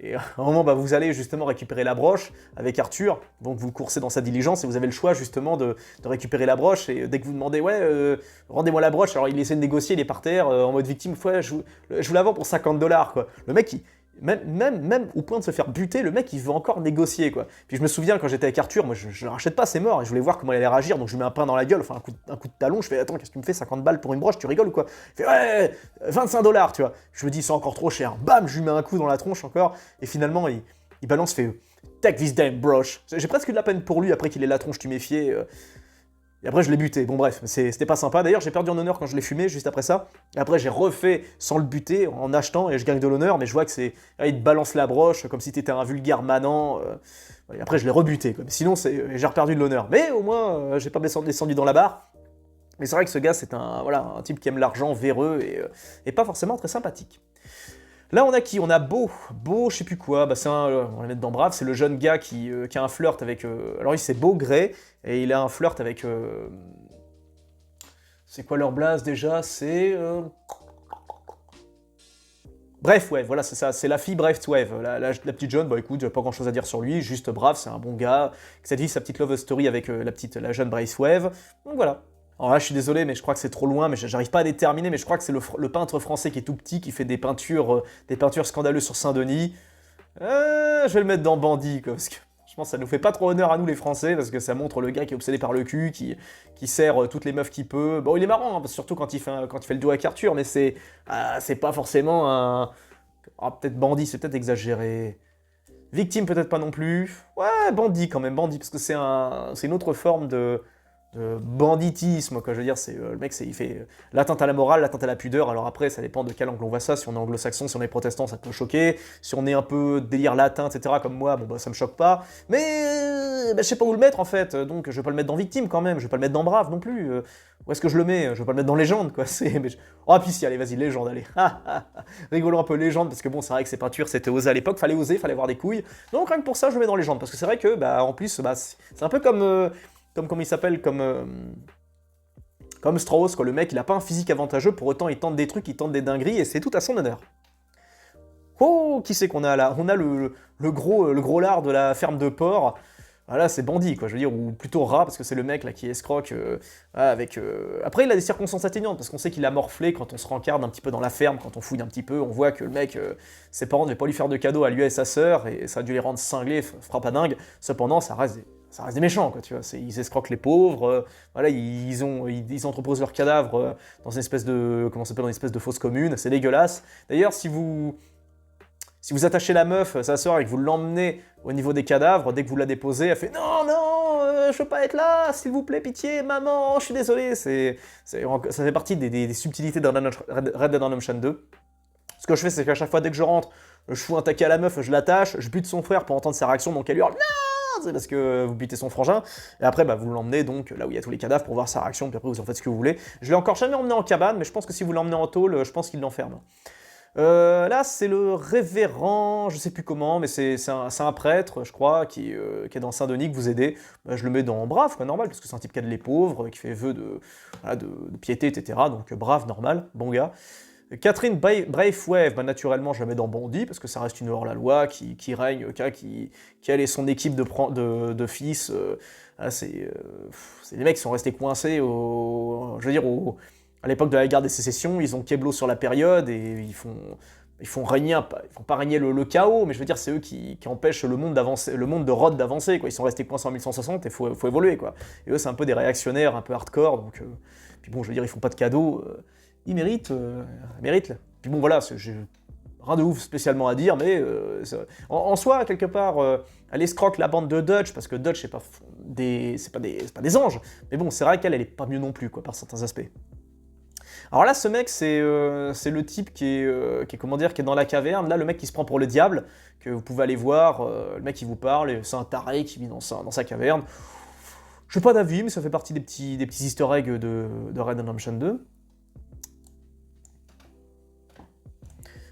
et à un moment, bah, vous allez justement récupérer la broche avec Arthur, donc vous le coursez dans sa diligence, et vous avez le choix justement de récupérer la broche, et dès que vous demandez, ouais, rendez-moi la broche, alors il essaie de négocier, il est par terre, en mode victime, ouais, je vous la vends pour $50, quoi. Le mec, même au point de se faire buter, le mec il veut encore négocier, quoi. Puis je me souviens quand j'étais avec Arthur, moi je le rachète pas, c'est mort, et je voulais voir comment il allait réagir, donc je lui mets un pain dans la gueule, enfin un coup de talon, je fais attends, qu'est-ce que tu me fais, 50 balles pour une broche, tu rigoles ou quoi? Il fait ouais, $25, tu vois. Je me dis c'est encore trop cher, bam, je lui mets un coup dans la tronche encore, et finalement il balance, fait take this damn broche. J'ai presque eu de la peine pour lui après qu'il ait la tronche tuméfiée. Et après, je l'ai buté. Bon, bref, c'était pas sympa. D'ailleurs, j'ai perdu en honneur quand je l'ai fumé, juste après ça. Et après, j'ai refait sans le buter, en achetant, et je gagne de l'honneur. Mais je vois que il te balance la broche, comme si t'étais un vulgaire manant. Et après, je l'ai rebuté, quoi. Mais sinon, j'ai reperdu de l'honneur. Mais au moins, j'ai pas descendu dans la barre. Mais c'est vrai que ce gars, c'est un type qui aime l'argent, véreux, et pas forcément très sympathique. Là, on a qui? On a Beau, je sais plus quoi, bah, on va le mettre dans Brave, c'est le jeune gars qui a un flirt avec... alors, il c'est Beau Grey, et il a un flirt avec... c'est quoi leur blaze, déjà? C'est... Bref, ouais, voilà, c'est ça, c'est la fille Braithwaite, la petite jeune, bah écoute, pas grand chose à dire sur lui, juste brave, c'est un bon gars, qui vit sa petite love story avec la jeune Braithwaite, donc voilà. Alors là, je suis désolé, mais je crois que c'est trop loin, mais j'arrive pas à déterminer, mais je crois que c'est le peintre français qui est tout petit, qui fait des peintures scandaleuses sur Saint-Denis. Je vais le mettre dans Bandit, quoi, parce que je pense que ça nous fait pas trop honneur à nous les Français, parce que ça montre le gars qui est obsédé par le cul, qui sert toutes les meufs qu'il peut. Bon, il est marrant, hein, surtout quand il fait le duo avec Arthur, mais c'est pas forcément un... Ah, peut-être Bandit, c'est peut-être exagéré. Victime, peut-être pas non plus. Ouais, Bandit quand même, Bandit, parce que c'est une autre forme de banditisme, quoi. Je veux dire, le mec, il fait l'atteinte à la morale, l'atteinte à la pudeur. Alors après, ça dépend de quel angle on voit ça. Si on est anglo-saxon, si on est protestant, ça peut choquer. Si on est un peu délire latin, etc., comme moi, bon, bah, ça me choque pas. Mais bah, je sais pas où le mettre, en fait. Donc, je vais pas le mettre dans victime, quand même. Je vais pas le mettre dans brave, non plus. Où est-ce que je le mets? Je vais pas le mettre dans légende, quoi. Oh, puis si, allez, vas-y, légende, allez. Rigolons un peu légende, parce que bon, c'est vrai que ces peintures, c'était osé à l'époque. Fallait oser, fallait avoir des couilles. Donc, rien que pour ça, je le mets dans légende. Parce que c'est vrai que, bah, en plus, bah, c'est un peu comme il s'appelle, comme Strauss, quoi. Le mec, il a pas un physique avantageux, pour autant il tente des trucs, il tente des dingueries, et c'est tout à son honneur. Oh, qui c'est qu'on a là? On a le gros lard de la ferme de porc. Ah, là, c'est Bandit, quoi, je veux dire, ou plutôt rat, parce que c'est le mec là qui escroque avec... Après, il a des circonstances atténuantes, parce qu'on sait qu'il a morflé quand on se rencarde un petit peu dans la ferme, quand on fouille un petit peu, on voit que le mec, ses parents ne devaient pas lui faire de cadeaux à lui et sa sœur, et ça a dû les rendre cinglés, frappe à dingue. Cependant, ça reste des méchants, quoi, tu vois. Ils escroquent les pauvres, voilà, ils entreposent leurs cadavres dans une espèce de... Comment ça s'appelle? Dans une espèce de fosse commune, c'est dégueulasse. D'ailleurs, si vous attachez la meuf, sa sœur, et que vous l'emmenez au niveau des cadavres, dès que vous la déposez, elle fait « Non, je veux pas être là, s'il vous plaît, pitié, maman, je suis désolé ». Ça fait partie des subtilités de Red Dead Redemption 2. Ce que je fais, c'est qu'à chaque fois, dès que je rentre, je fous un taquet à la meuf, je l'attache, je bute son frère pour entendre sa réaction, donc elle hurle « Non !» C'est parce que vous butez son frangin, et après, bah, vous l'emmenez donc là où il y a tous les cadavres pour voir sa réaction, puis après, vous en faites ce que vous voulez. Je l'ai encore jamais emmené en cabane, mais je pense que si vous l'emmenez en tôle, je pense qu'il l'enferme. Là, c'est le révérend, je sais plus comment, mais c'est un prêtre, je crois, qui est dans Saint-Denis, que vous aidez. Bah, je le mets dans brave, quoi, normal, parce que c'est un type qui aide les pauvres, qui fait vœu de piété, etc. Donc brave, normal, bon gars. Catherine Braithwaite, bah, naturellement, je la mets dans Bandit, parce que ça reste une hors-la-loi qui règne, qui elle et son équipe de fils. C'est des mecs qui sont restés coincés à l'époque de la guerre des sécessions, ils ont Keblo sur la période, et ils font pas régner le chaos, mais je veux dire, c'est eux qui empêchent le monde de Rhodes d'avancer, quoi. Ils sont restés coincés en 1160 et faut évoluer, quoi. Et eux, c'est un peu des réactionnaires, un peu hardcore, donc... puis bon, je veux dire, ils font pas de cadeaux, ils méritent. Puis bon, voilà, j'ai rien de ouf spécialement à dire, mais en soi, quelque part, elle escroque la bande de Dutch, parce que Dutch, c'est pas des anges, mais bon, c'est vrai qu'elle est pas mieux non plus, quoi, par certains aspects. Alors là, ce mec, c'est le type qui est dans la caverne. Là, le mec qui se prend pour le diable, que vous pouvez aller voir. Le mec qui vous parle, c'est un taré qui vit dans sa caverne. Je n'ai pas d'avis, mais ça fait partie des petits easter eggs de Red Dead Redemption 2.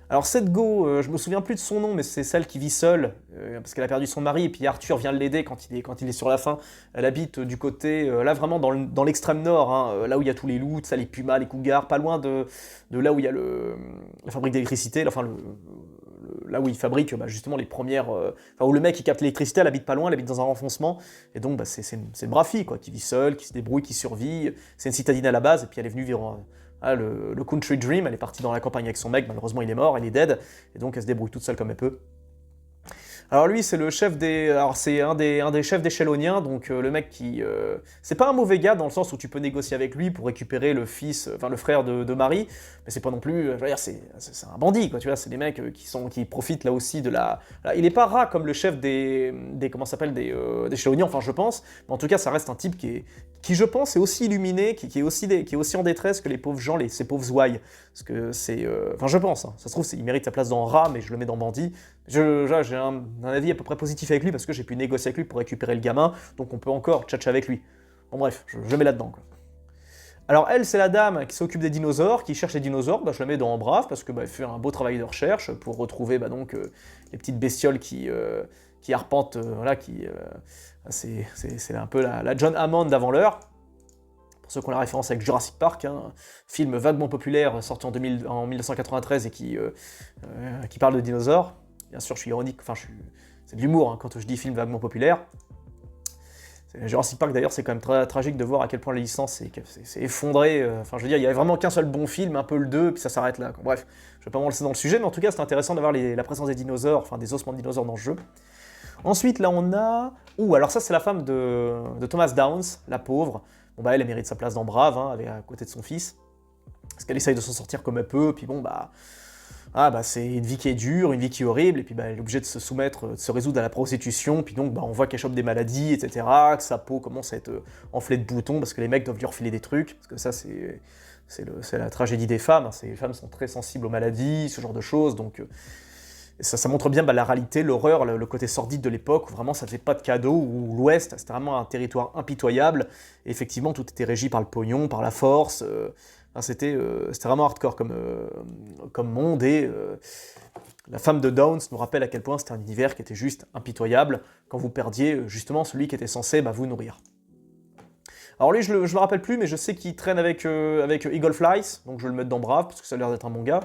Alors cette go, je me souviens plus de son nom, mais c'est celle qui vit seule, parce qu'elle a perdu son mari, et puis Arthur vient l'aider quand il est sur la fin. Elle habite du côté, là vraiment dans l'extrême nord, hein, là où il y a tous les loups, ça, les pumas, les cougars, pas loin de là où il y a la fabrique d'électricité, enfin là où il fabrique justement les premières... où le mec qui capte l'électricité, elle habite pas loin, elle habite dans un renfoncement, et donc c'est une brave fille, quoi, qui vit seule, qui se débrouille, qui survit. C'est une citadine à la base, et puis elle est venue vivre... le country dream, elle est partie dans la campagne avec son mec, malheureusement il est mort, elle est dead, et donc elle se débrouille toute seule comme elle peut. Alors lui, c'est le chef c'est un des chefs des Chéloniens, donc le mec qui... c'est pas un mauvais gars dans le sens où tu peux négocier avec lui pour récupérer le frère de Marie, mais c'est pas non plus... Je veux dire, c'est un bandit, quoi, tu vois, c'est des mecs qui profitent là aussi de la... Il est pas rat comme le chef des Chéloniens, enfin je pense, mais en tout cas ça reste un type qui je pense est aussi illuminé, qui est aussi en détresse que les pauvres gens, ces pauvres zouailles. Parce que c'est... Enfin je pense, hein, ça se trouve il mérite sa place dans rat, mais je le mets dans bandit. J'ai un avis à peu près positif avec lui parce que j'ai pu négocier avec lui pour récupérer le gamin, donc on peut encore tchatcher avec lui. Bon bref, je le mets là-dedans, quoi. Alors elle, c'est la dame qui s'occupe des dinosaures, qui cherche les dinosaures, je la mets dans Brave parce que elle fait un beau travail de recherche pour retrouver les petites bestioles qui arpentent, c'est un peu la John Hammond d'avant l'heure. Pour ceux qui ont la référence avec Jurassic Park, hein, film vaguement populaire sorti en 1993 et qui parle de dinosaures. Bien sûr, je suis ironique, c'est de l'humour hein, quand je dis film vaguement populaire. Jurassic Park d'ailleurs, c'est quand même très tragique de voir à quel point la licence s'est effondrée. Je veux dire, il n'y avait vraiment qu'un seul bon film, un peu le 2, puis ça s'arrête là. Bref, je ne vais pas me lancer dans le sujet, mais en tout cas, c'est intéressant d'avoir la présence des dinosaures, des ossements de dinosaures dans le jeu. Ensuite, là, on a... alors ça, c'est la femme de Thomas Downs, la pauvre. Bon, elle mérite sa place dans Brave, hein, à côté de son fils. Parce qu'elle essaye de s'en sortir comme elle peut, puis bon, c'est une vie qui est dure, une vie qui est horrible, et puis elle est obligée de se résoudre à la prostitution, puis donc on voit qu'elle chope des maladies, etc., que sa peau commence à être enflée de boutons, parce que les mecs doivent lui refiler des trucs, parce que ça c'est la tragédie des femmes, hein, les femmes sont très sensibles aux maladies, ce genre de choses, donc ça montre bien la réalité, l'horreur, le côté sordide de l'époque, où vraiment ça ne faisait pas de cadeaux, où l'Ouest, c'était vraiment un territoire impitoyable, et effectivement tout était régi par le pognon, par la force... C'était vraiment hardcore comme monde, et la femme de Downs nous rappelle à quel point c'était un univers qui était juste impitoyable quand vous perdiez justement celui qui était censé vous nourrir. Alors lui, je le rappelle plus, mais je sais qu'il traîne avec Eagle Flies, donc je vais le mettre dans Brave, parce que ça a l'air d'être un bon gars.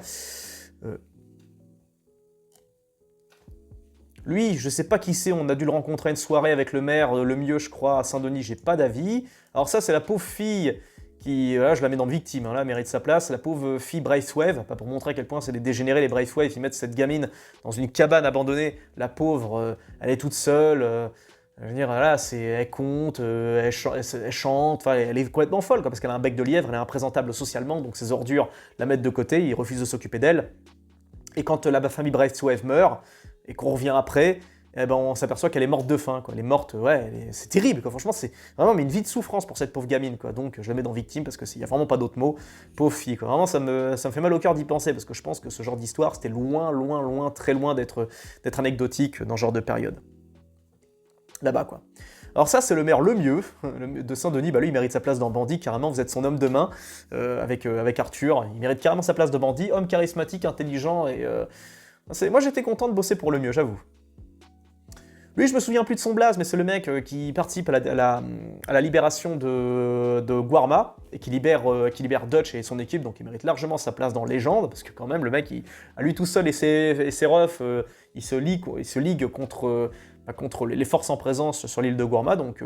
Lui, je sais pas qui c'est, on a dû le rencontrer à une soirée avec le maire, le mieux je crois, à Saint-Denis, j'ai pas d'avis. Alors ça, c'est la pauvre fille... je la mets dans victime, hein, là, elle mérite sa place. La pauvre fille Braithwaite, pas pour montrer à quel point c'est des dégénérés, les Braithwaite, ils mettent cette gamine dans une cabane abandonnée. La pauvre, elle est toute seule, je veux dire, là, elle compte, elle chante, elle est complètement folle, parce qu'elle a un bec de lièvre, elle est imprésentable socialement, donc ses ordures la mettent de côté, ils refusent de s'occuper d'elle. Et quand la famille Braithwaite meurt, et qu'on revient après, on s'aperçoit qu'elle est morte de faim, quoi. Elle est morte, c'est terrible, quoi. Franchement, c'est vraiment une vie de souffrance pour cette pauvre gamine, quoi. Donc je la mets dans victime parce qu'il n'y a vraiment pas d'autres mots. Pauvre fille, quoi. Vraiment, ça me fait mal au cœur d'y penser parce que je pense que ce genre d'histoire, c'était loin, très loin d'être anecdotique dans ce genre de période. Là-bas, quoi. Alors ça, c'est le maire le mieux de Saint-Denis. Lui, il mérite sa place dans Bandit, carrément. Vous êtes son homme de main avec Arthur. Il mérite carrément sa place de Bandit. Homme charismatique, intelligent et... Moi, j'étais content de bosser pour le mieux, j'avoue. Lui, je me souviens plus de son blaze, mais c'est le mec qui participe à la libération de Guarma, et qui libère Dutch et son équipe, donc il mérite largement sa place dans Légende, parce que quand même, le mec, à lui tout seul et ses refs, il se ligue contre les forces en présence sur l'île de Guarma, donc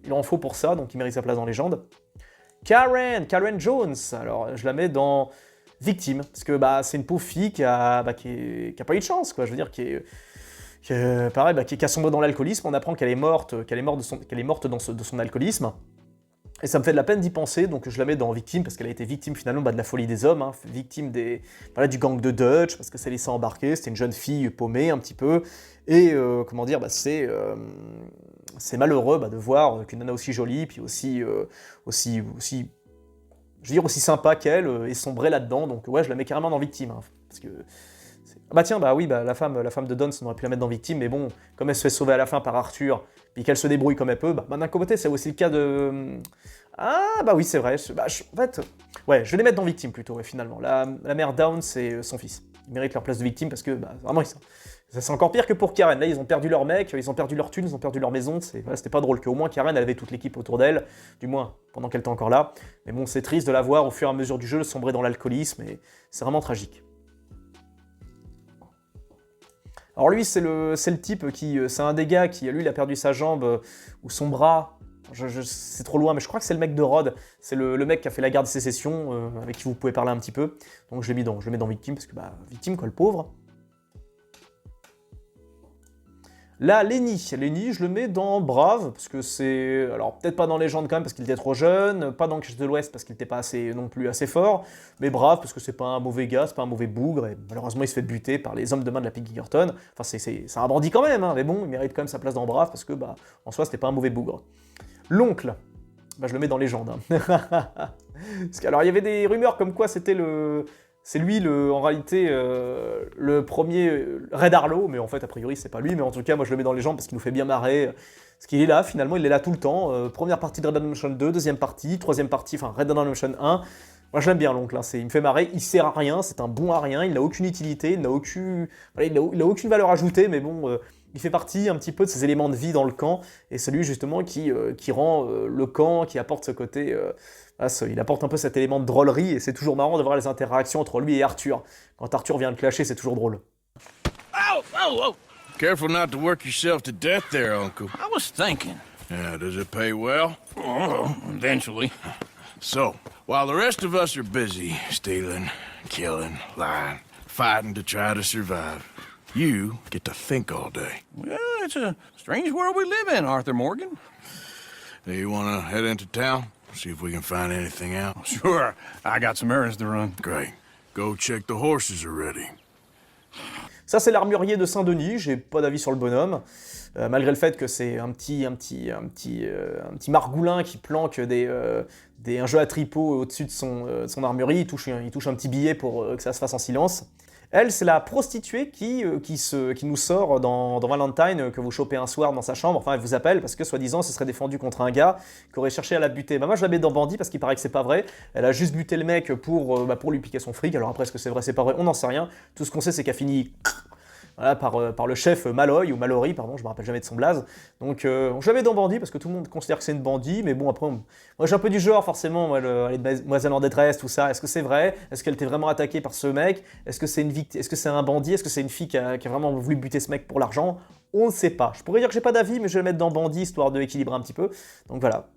il en faut pour ça, donc il mérite sa place dans Légende. Karen Jones, alors je la mets dans Victime, parce que c'est une pauvre fille qui a pas eu de chance, quoi, je veux dire, qui a sombré dans l'alcoolisme. On apprend qu'elle est morte de son alcoolisme. Et ça me fait de la peine d'y penser, donc je la mets dans Victime, parce qu'elle a été victime finalement de la folie des hommes, hein, victime du gang de Dutch, parce que s'est laissée embarquer, c'était une jeune fille paumée un petit peu, et c'est malheureux de voir qu'une nana aussi jolie, puis aussi sympa qu'elle, est sombrée là-dedans, donc ouais, je la mets carrément dans Victime, hein, parce que... la femme de Dons, on aurait pu la mettre dans Victime, mais bon, comme elle se fait sauver à la fin par Arthur, puis qu'elle se débrouille comme elle peut, d'un côté, c'est aussi le cas de... c'est vrai, je vais les mettre dans Victime plutôt, ouais, finalement. La mère Downs, c'est son fils. Ils méritent leur place de victime parce que, vraiment, c'est encore pire que pour Karen. Là, ils ont perdu leur mec, ils ont perdu leur thune, ils ont perdu leur maison, c'était pas drôle. Qu'au moins, Karen, elle avait toute l'équipe autour d'elle, du moins, pendant qu'elle était encore là. Mais bon, c'est triste de la voir, au fur et à mesure du jeu, sombrer dans l'alcoolisme, et c'est vraiment tragique. Alors lui, c'est le type c'est un des gars qui, lui, il a perdu sa jambe ou son bras. C'est trop loin, mais je crois que c'est le mec de Rod. C'est le mec qui a fait la guerre de sécession, avec qui vous pouvez parler un petit peu. Donc je le mets dans Victime, parce que, victime, quoi, le pauvre. Là, Lenny, je le mets dans Brave, parce que c'est... Alors, peut-être pas dans Légende quand même, parce qu'il était trop jeune, pas dans Cache de l'Ouest, parce qu'il était pas non plus assez fort, mais Brave, parce que c'est pas un mauvais gars, c'est pas un mauvais bougre, et malheureusement, il se fait buter par les hommes de main de la Peggygerton. Enfin, c'est un bandit quand même, hein, mais bon, il mérite quand même sa place dans Brave, parce que, en soi, c'était pas un mauvais bougre. L'oncle, je le mets dans Légende. Hein. Parce que, alors, il y avait des rumeurs comme quoi c'est lui, en réalité, le premier Red Harlow, mais en fait, a priori, c'est pas lui, mais en tout cas, moi, je le mets dans les jambes parce qu'il nous fait bien marrer. Parce qu'il est là, finalement, il est là tout le temps. Première partie de Red Dead Redemption 2, deuxième partie, troisième partie, enfin, Red Dead Redemption 1. Moi, je l'aime bien, l'oncle, hein, il me fait marrer, il sert à rien, c'est un bon à rien, il n'a aucune utilité, il n'a aucune valeur ajoutée, mais bon... il fait partie un petit peu de ces éléments de vie dans le camp, et celui justement qui rend le camp, qui apporte ce côté... il apporte un peu cet élément de drôlerie, et c'est toujours marrant de voir les interactions entre lui et Arthur. Quand Arthur vient le clasher, c'est toujours drôle. Ow! Oh, oh! Careful not to work yourself to death there, Uncle. I was thinking. Yeah, does it pay well? Oh, eventually. So, while the rest of us are busy stealing, killing, lying, fighting to try to survive, you get to think all day. Well, it's a strange world we live in, Arthur Morgan. Hey, you wanna head into town? See if we can find anything out? Sure, I got some errands to run. Great. Go check the horses are ready. Ça, c'est l'armurier de Saint-Denis, j'ai pas d'avis sur le bonhomme. Malgré le fait que c'est un petit margoulin qui planque un jeu à tripot au-dessus de son armurerie, il touche un petit billet pour que ça se fasse en silence. Elle, c'est la prostituée qui nous sort dans Valentine, que vous chopez un soir dans sa chambre. Enfin, elle vous appelle parce que, soi-disant, se serait défendue contre un gars qui aurait cherché à la buter. Moi, je la mets dans Bandit parce qu'il paraît que c'est pas vrai. Elle a juste buté le mec pour lui piquer son fric. Alors après, est-ce que c'est vrai, c'est pas vrai, on n'en sait rien. Tout ce qu'on sait, c'est qu'elle finit... Voilà, par le chef Malloy, ou Mallory, pardon, je me rappelle jamais de son blaze. Donc je l'avais dans Bandit, parce que tout le monde considère que c'est une bandit, mais bon, après, moi j'ai un peu du genre, forcément, moi, les demoiselles en détresse, tout ça. Est-ce que c'est vrai? Est-ce qu'elle était vraiment attaquée par ce mec? Est-ce que c'est est-ce que c'est un bandit? Est-ce que c'est une fille qui a vraiment voulu buter ce mec pour l'argent? On ne sait pas. Je pourrais dire que j'ai pas d'avis, mais je vais le mettre dans Bandit, histoire de équilibrer un petit peu. Donc voilà.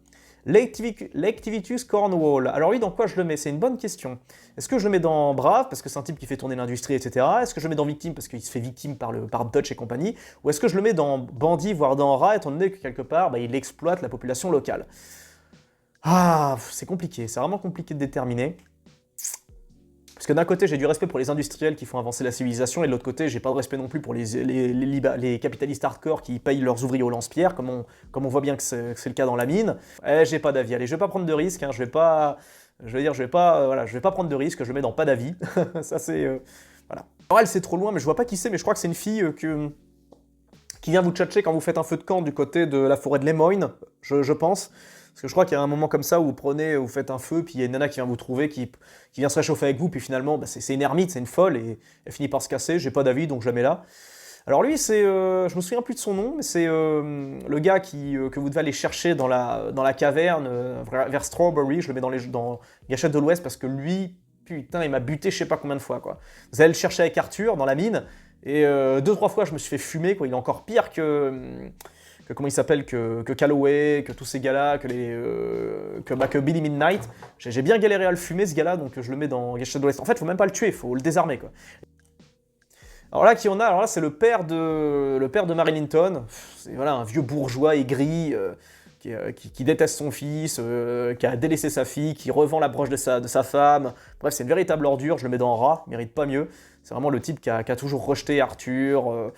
Lactivitus Cornwall. Alors lui, dans quoi je le mets? C'est une bonne question. Est-ce que je le mets dans Brave, parce que c'est un type qui fait tourner l'industrie, etc. Est-ce que je le mets dans Victime, parce qu'il se fait victime par Dutch et compagnie? Ou est-ce que je le mets dans Bandit, voire dans Rat, étant donné que quelque part, il exploite la population locale? Ah, c'est compliqué, c'est vraiment compliqué de déterminer. Parce que d'un côté, j'ai du respect pour les industriels qui font avancer la civilisation, et de l'autre côté, j'ai pas de respect non plus pour les capitalistes hardcore qui payent leurs ouvriers au lance-pierre, comme on voit bien que c'est le cas dans la mine. J'ai pas d'avis. Allez, je vais pas prendre de risques, hein, je vais pas prendre de risques, je le mets dans pas d'avis. Ça, c'est... voilà. Alors elle, c'est trop loin, mais je vois pas qui c'est, mais je crois que c'est une fille qui vient vous tchatcher quand vous faites un feu de camp du côté de la forêt de Lemoyne, je pense. Parce que je crois qu'il y a un moment comme ça où vous faites un feu, puis il y a une nana qui vient vous trouver, qui vient se réchauffer avec vous, puis finalement, c'est une ermite, c'est une folle, et elle finit par se casser. J'ai pas d'avis, donc je la mets là. Alors lui, c'est, je me souviens plus de son nom, mais c'est le gars que vous devez aller chercher dans la caverne vers Strawberry. Je le mets dans Gâchette de l'Ouest parce que lui, putain, il m'a buté je sais pas combien de fois, quoi. Vous allez le chercher avec Arthur dans la mine, et 2-3 fois je me suis fait fumer, quoi. Il est encore pire que comment il s'appelle, que Calloway, que tous ces gars-là, que Billy Midnight. J'ai bien galéré à le fumer, ce gars-là, donc je le mets dans Gâchette de l'Ouest. En fait, faut même pas le tuer, faut le désarmer, quoi. Alors là, qui on a? Alors là, c'est le père de Mary Linton. C'est voilà, un vieux bourgeois aigri qui déteste son fils, qui a délaissé sa fille, qui revend la broche de sa femme. Bref, c'est une véritable ordure, je le mets dans rat, il mérite pas mieux. C'est vraiment le type qui a toujours rejeté Arthur,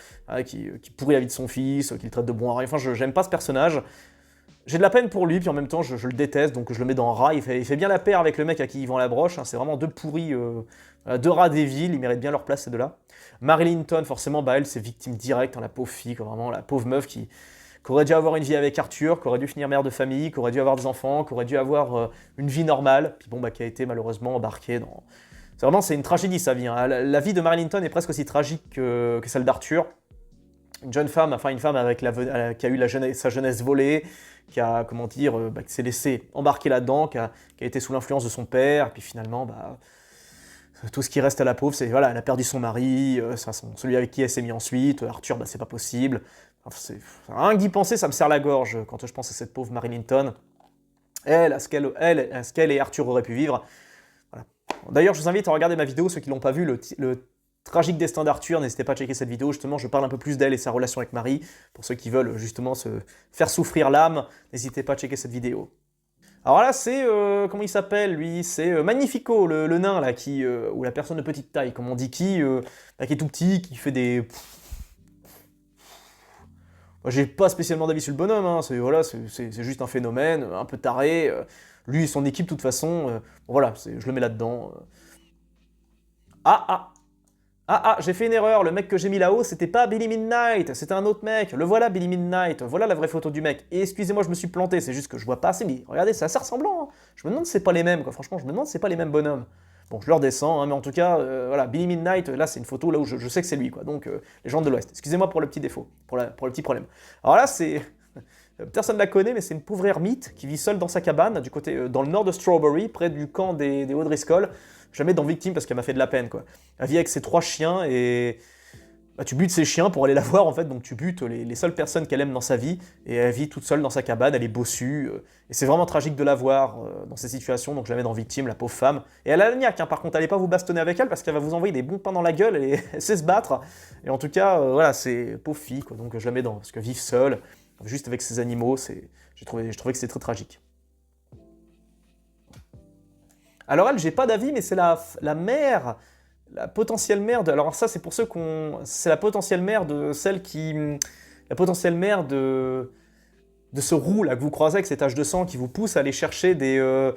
qui pourrit la vie de son fils, qui le traite de bon à rien. Enfin, j'aime pas ce personnage. J'ai de la peine pour lui, puis en même temps, je le déteste, donc je le mets dans rat. Il fait bien la paire avec le mec à qui il vend la broche. Hein. C'est vraiment deux pourris, deux rats des villes, ils méritent bien leur place, ces deux-là. Mary Linton, forcément, bah elle, c'est victime directe, hein, la pauvre fille, quoi, vraiment, la pauvre meuf qui aurait dû avoir une vie avec Arthur, qui aurait dû finir mère de famille, qui aurait dû avoir des enfants, qui aurait dû avoir une vie normale, puis bon, bah, qui a été malheureusement embarquée dans... C'est une tragédie, sa vie. Hein. La vie de Mary Linton est presque aussi tragique que celle d'Arthur. Une jeune femme, enfin une femme avec qui a eu sa jeunesse volée, qui a, comment dire, qui s'est laissé embarquer là-dedans, qui a été sous l'influence de son père, et puis finalement, bah... Tout ce qui reste à la pauvre, c'est voilà, elle a perdu son mari, celui avec qui elle s'est mise ensuite, Arthur, bah, c'est pas possible. Enfin, rien que d'y penser, ça me serre la gorge quand je pense à cette pauvre Mary Linton. Elle, à ce qu'elle et Arthur auraient pu vivre. Voilà. D'ailleurs, je vous invite à regarder ma vidéo, ceux qui l'ont pas vu, le tragique destin d'Arthur, n'hésitez pas à checker cette vidéo, justement, je parle un peu plus d'elle et sa relation avec Marie. Pour ceux qui veulent justement se faire souffrir l'âme, n'hésitez pas à checker cette vidéo. Alors là, c'est, comment il s'appelle, lui? C'est Magnifico, le nain, là, ou la personne de petite taille, comme on dit, qui est tout petit, qui fait des... Moi, j'ai pas spécialement d'avis sur le bonhomme, hein. C'est juste un phénomène, un peu taré. Lui et son équipe, de toute façon, bon, voilà, je le mets là-dedans. J'ai fait une erreur, le mec que j'ai mis là-haut, c'était pas Billy Midnight, c'était un autre mec. Le voilà, Billy Midnight, voilà la vraie photo du mec. Et excusez-moi, je me suis planté, c'est juste que je vois pas assez, mais regardez, c'est assez ressemblant. Hein. Je me demande si c'est pas les mêmes, quoi. Franchement, je me demande si c'est pas les mêmes bonhommes. Bon, je le redescends, hein, mais en tout cas, voilà, Billy Midnight, là, c'est une photo là où je sais que c'est lui, quoi. Donc, les gens de l'Ouest. Excusez-moi pour le petit défaut, pour le petit problème. Alors là, c'est... Personne ne la connaît, mais c'est une pauvre ermite qui vit seule dans sa cabane, dans le nord de Strawberry, près du camp des O'Driscoll. Je la mets dans Victime parce qu'elle m'a fait de la peine, quoi. Elle vit avec ses 3 chiens et bah, tu butes ses chiens pour aller la voir, en fait, donc tu butes les seules personnes qu'elle aime dans sa vie, et elle vit toute seule dans sa cabane, elle est bossue, et c'est vraiment tragique de la voir dans ces situations, donc je la mets dans Victime, la pauvre femme. Et elle a la niaque, hein, par contre, allez pas vous bastonner avec elle, parce qu'elle va vous envoyer des bons pains dans la gueule, elle sait se battre, et en tout cas, voilà, c'est pauvre fille, quoi, donc je la mets dans, parce que vivre seule, juste avec ses animaux, je trouvais que c'était très tragique. Alors elle, j'ai pas d'avis, mais c'est la mère, la potentielle mère de... Alors ça, c'est pour ceux c'est la potentielle mère de celle qui... La potentielle mère de ce roux là que vous croisez avec ces taches de sang qui vous pousse à aller chercher des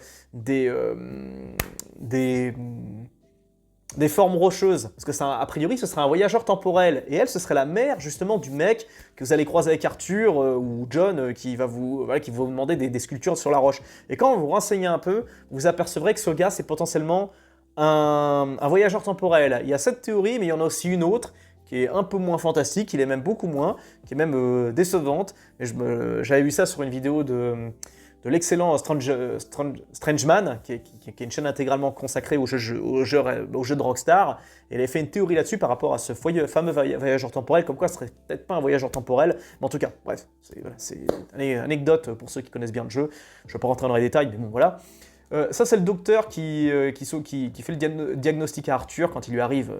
formes rocheuses. Parce que a priori, ce serait un voyageur temporel. Et elle, ce serait la mère, justement, du mec que vous allez croiser avec Arthur ou John qui va vous demander des sculptures sur la roche. Et quand vous vous renseignez un peu, vous apercevrez que ce gars, c'est potentiellement un voyageur temporel. Il y a cette théorie, mais il y en a aussi une autre qui est un peu moins fantastique, qui est même beaucoup moins, qui est même décevante. Et j'avais vu ça sur une vidéo de l'excellent Strangeman, qui est une chaîne intégralement consacrée aux jeux de Rockstar. Et elle avait fait une théorie là-dessus par rapport à ce fameux voyageur temporel, comme quoi ce serait peut-être pas un voyageur temporel, mais en tout cas, bref, c'est une anecdote pour ceux qui connaissent bien le jeu. Je ne vais pas rentrer dans les détails, mais bon, voilà. Ça, c'est le docteur qui fait le diagnostic à Arthur quand il lui arrive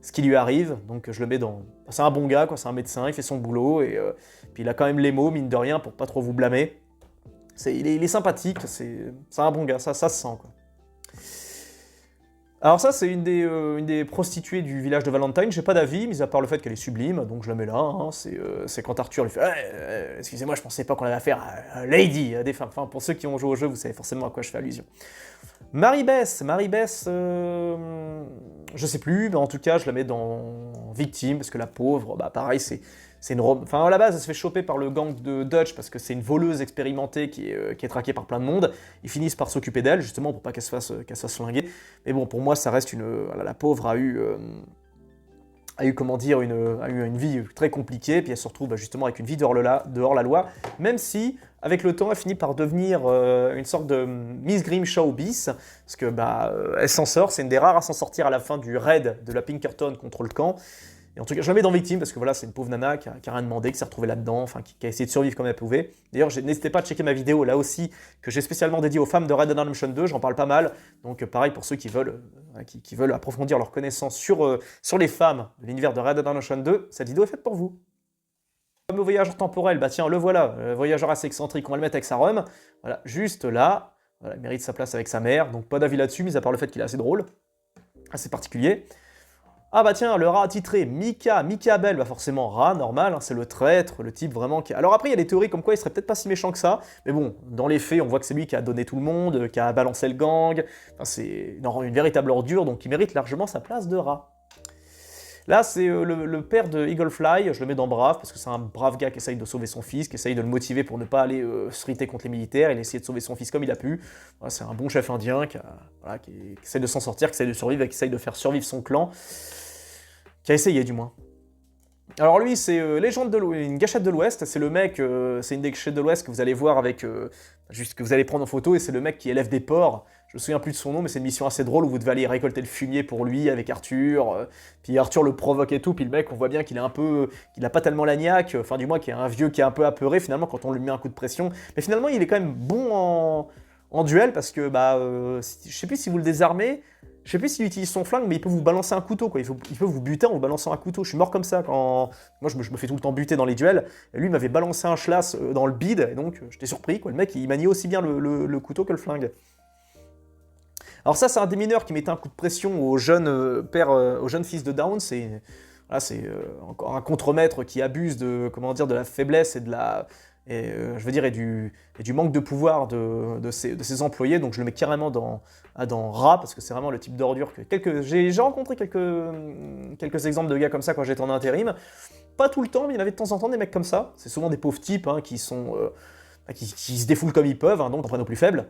ce qui lui arrive. Donc je le mets dans... C'est un bon gars, quoi, c'est un médecin, il fait son boulot, et puis il a quand même les mots, mine de rien, pour pas trop vous blâmer. Il est sympathique, c'est un bon gars, ça se sent, quoi. Alors ça, c'est une des prostituées du village de Valentine, j'ai pas d'avis, mis à part le fait qu'elle est sublime, donc je la mets là, hein. C'est quand Arthur lui fait excusez-moi, je pensais pas qu'on avait affaire à Lady, à des femmes. Enfin, pour ceux qui ont joué au jeu, vous savez forcément à quoi je fais allusion. Marie-Bess, je sais plus, mais en tout cas, je la mets dans Victime, parce que la pauvre, bah pareil, c'est une robe... Enfin, à la base, elle se fait choper par le gang de Dutch parce que c'est une voleuse expérimentée qui est traquée par plein de monde. Ils finissent par s'occuper d'elle, justement, pour pas qu'elle se fasse flinguer. Mais bon, pour moi, ça reste une... Voilà, la pauvre a a eu, comment dire, a eu une vie très compliquée, puis elle se retrouve justement avec une vie dehors la loi, même si, avec le temps, elle finit par devenir une sorte de Miss Grimshaw bis, parce que elle s'en sort, c'est une des rares à s'en sortir à la fin du raid de la Pinkerton contre le camp. Et en tout cas, jamais dans Victime, parce que voilà, c'est une pauvre nana qui a rien demandé, qui s'est retrouvée là-dedans, enfin, qui a essayé de survivre comme elle pouvait. D'ailleurs, n'hésitez pas à checker ma vidéo, là aussi, que j'ai spécialement dédiée aux femmes de Red Dead Redemption 2, j'en parle pas mal. Donc, pareil, pour ceux qui veulent, qui veulent approfondir leurs connaissances sur les femmes de l'univers de Red Dead Redemption 2, cette vidéo est faite pour vous. Comme le voyageur temporel, bah tiens, le voilà, le voyageur assez excentrique, on va le mettre avec sa rhum. Voilà, juste là, voilà, il mérite sa place avec sa mère, donc pas d'avis là-dessus, mis à part le fait qu'il est assez drôle, assez particulier. Ah bah tiens, le rat attitré, Mika Abel, bah forcément rat, normal, hein, c'est le traître, le type vraiment qui... Alors après, il y a des théories comme quoi il serait peut-être pas si méchant que ça, mais bon, dans les faits, on voit que c'est lui qui a donné tout le monde, qui a balancé le gang, enfin, c'est une véritable ordure, donc il mérite largement sa place de rat. Là, c'est le père de Eaglefly, je le mets dans brave, parce que c'est un brave gars qui essaye de sauver son fils, qui essaye de le motiver pour ne pas aller se friter contre les militaires, il a essayé de sauver son fils comme il a pu. Voilà, c'est un bon chef indien qui essaye de s'en sortir, qui essaye de survivre, et qui essaye de faire survivre son clan. Qui a essayé du moins. Alors lui, c'est Légende de l'Ouest, une gâchette de l'Ouest, c'est le mec, c'est une des gâchettes de l'Ouest que vous allez voir avec, juste que vous allez prendre en photo, et c'est le mec qui élève des porcs. Je me souviens plus de son nom, mais c'est une mission assez drôle où vous devez aller récolter le fumier pour lui avec Arthur, puis Arthur le provoque et tout, puis le mec, on voit bien qu'il est un peu, qu'il a pas tellement la niaque, enfin du moins qu'il est un vieux qui est un peu apeuré finalement quand on lui met un coup de pression, mais finalement il est quand même bon en duel parce que, je sais plus si vous le désarmez, je sais plus s'il utilise son flingue, mais il peut vous balancer un couteau, quoi. Il peut vous buter en vous balançant un couteau. Je suis mort comme ça quand... Moi, je me fais tout le temps buter dans les duels. Et lui, il m'avait balancé un schlass dans le bide, et donc j'étais surpris, quoi. Le mec, il maniait aussi bien le couteau que le flingue. Alors ça, c'est un des mineurs qui mettait un coup de pression au jeune au jeune fils de Down. C'est encore un contremaître qui abuse de, comment dire, de la faiblesse et de la... et du manque de pouvoir de ses employés, donc je le mets carrément dans rat, parce que c'est vraiment le type d'ordure que... J'ai rencontré quelques exemples de gars comme ça quand j'étais en intérim, pas tout le temps, mais il y en avait de temps en temps des mecs comme ça, c'est souvent des pauvres types hein, qui se défoulent comme ils peuvent, hein, donc en prennent au plus faible.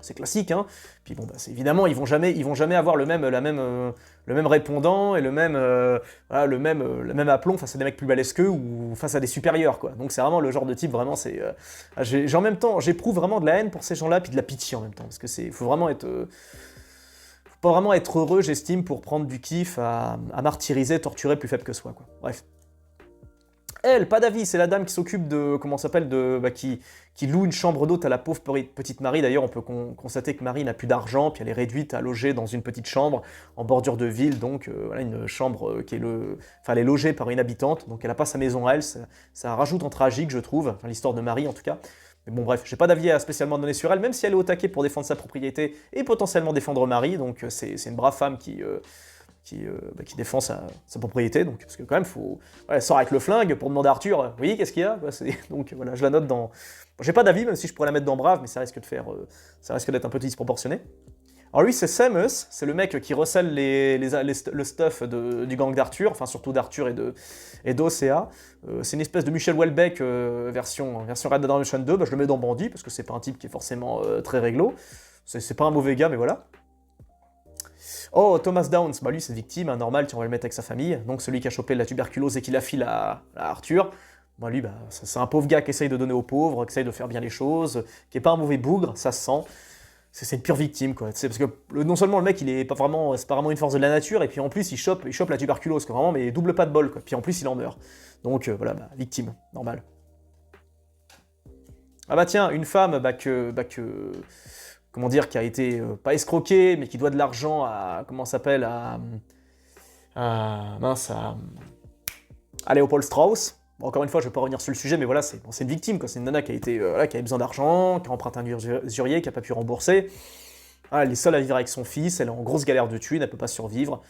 C'est classique, hein. Puis bon, évidemment, ils vont jamais avoir le même répondant et le même aplomb face à des mecs plus balèzes qu'eux ou face à des supérieurs, quoi. Donc c'est vraiment le genre de type, vraiment, c'est... en même temps, j'éprouve vraiment de la haine pour ces gens-là, puis de la pitié en même temps, parce que faut vraiment être... faut pas vraiment être heureux, j'estime, pour prendre du kiff à martyriser, torturer plus faible que soi, quoi. Bref. Elle, pas d'avis, c'est la dame qui s'occupe de, comment ça s'appelle, qui loue une chambre d'hôte à la pauvre petite Marie. D'ailleurs, on peut constater que Marie n'a plus d'argent, puis elle est réduite à loger dans une petite chambre en bordure de ville, donc voilà, une chambre qui est elle est logée par une habitante, donc elle n'a pas sa maison à elle, ça rajoute en tragique, je trouve, enfin, l'histoire de Marie en tout cas. Mais bon, bref, j'ai pas d'avis à spécialement donner sur elle, même si elle est au taquet pour défendre sa propriété et potentiellement défendre Marie, donc c'est une brave femme qui défend sa propriété, donc parce que quand même elle sort avec le flingue pour demander à Arthur, oui, qu'est-ce qu'il y a, donc voilà, je la note dans... Bon, j'ai pas d'avis, même si je pourrais la mettre dans brave, mais ça risque d'être un peu disproportionné. Alors lui, c'est Samus, c'est le mec qui recèle le stuff du gang d'Arthur, enfin surtout d'Arthur et d'Océa. C'est une espèce de Michel Houellebecq version Red Dead Redemption 2, je le mets dans bandit, parce que c'est pas un type qui est forcément très réglo, c'est pas un mauvais gars, mais voilà. Oh, Thomas Downs, lui c'est victime, hein, normal, on va le mettre avec sa famille, donc celui qui a chopé la tuberculose et qui la file à Arthur. Lui, c'est un pauvre gars qui essaye de donner aux pauvres, qui essaye de faire bien les choses, qui est pas un mauvais bougre, ça se sent. C'est une pure victime, quoi. Parce que non seulement le mec, c'est pas vraiment une force de la nature, et puis en plus il chope la tuberculose, quoi, vraiment, mais double pas de bol, quoi. Puis en plus il en meurt. Donc voilà, victime, normal. Ah bah tiens, une femme, comment dire, qui a été, pas escroquée, mais qui doit de l'argent à, comment ça s'appelle, à Léopold Strauss. Bon, encore une fois, je vais pas revenir sur le sujet, mais voilà, c'est une victime, quoi. C'est une nana qui qui avait besoin d'argent, qui a emprunté un usurier, qui a pas pu rembourser. Elle est seule à vivre avec son fils, elle est en grosse galère de thunes, elle peut pas survivre.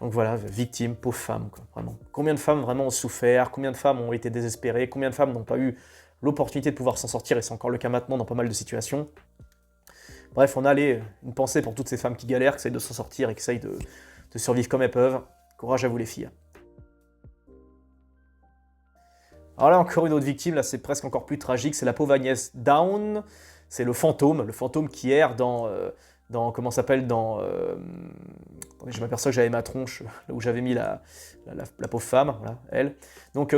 Donc voilà, victime, pauvre femme, quoi, vraiment. Combien de femmes vraiment ont souffert, combien de femmes ont été désespérées, combien de femmes n'ont pas eu l'opportunité de pouvoir s'en sortir, et c'est encore le cas maintenant dans pas mal de situations. Bref, on a une pensée pour toutes ces femmes qui galèrent, qui essayent de s'en sortir et qui essayent de survivre comme elles peuvent. Courage à vous les filles. Alors là, encore une autre victime, là c'est presque encore plus tragique, c'est la pauvre Agnès Down, c'est le fantôme qui erre dans comment ça s'appelle, attendez, je m'aperçois que j'avais ma tronche, là où j'avais mis la pauvre femme, voilà, elle. Donc,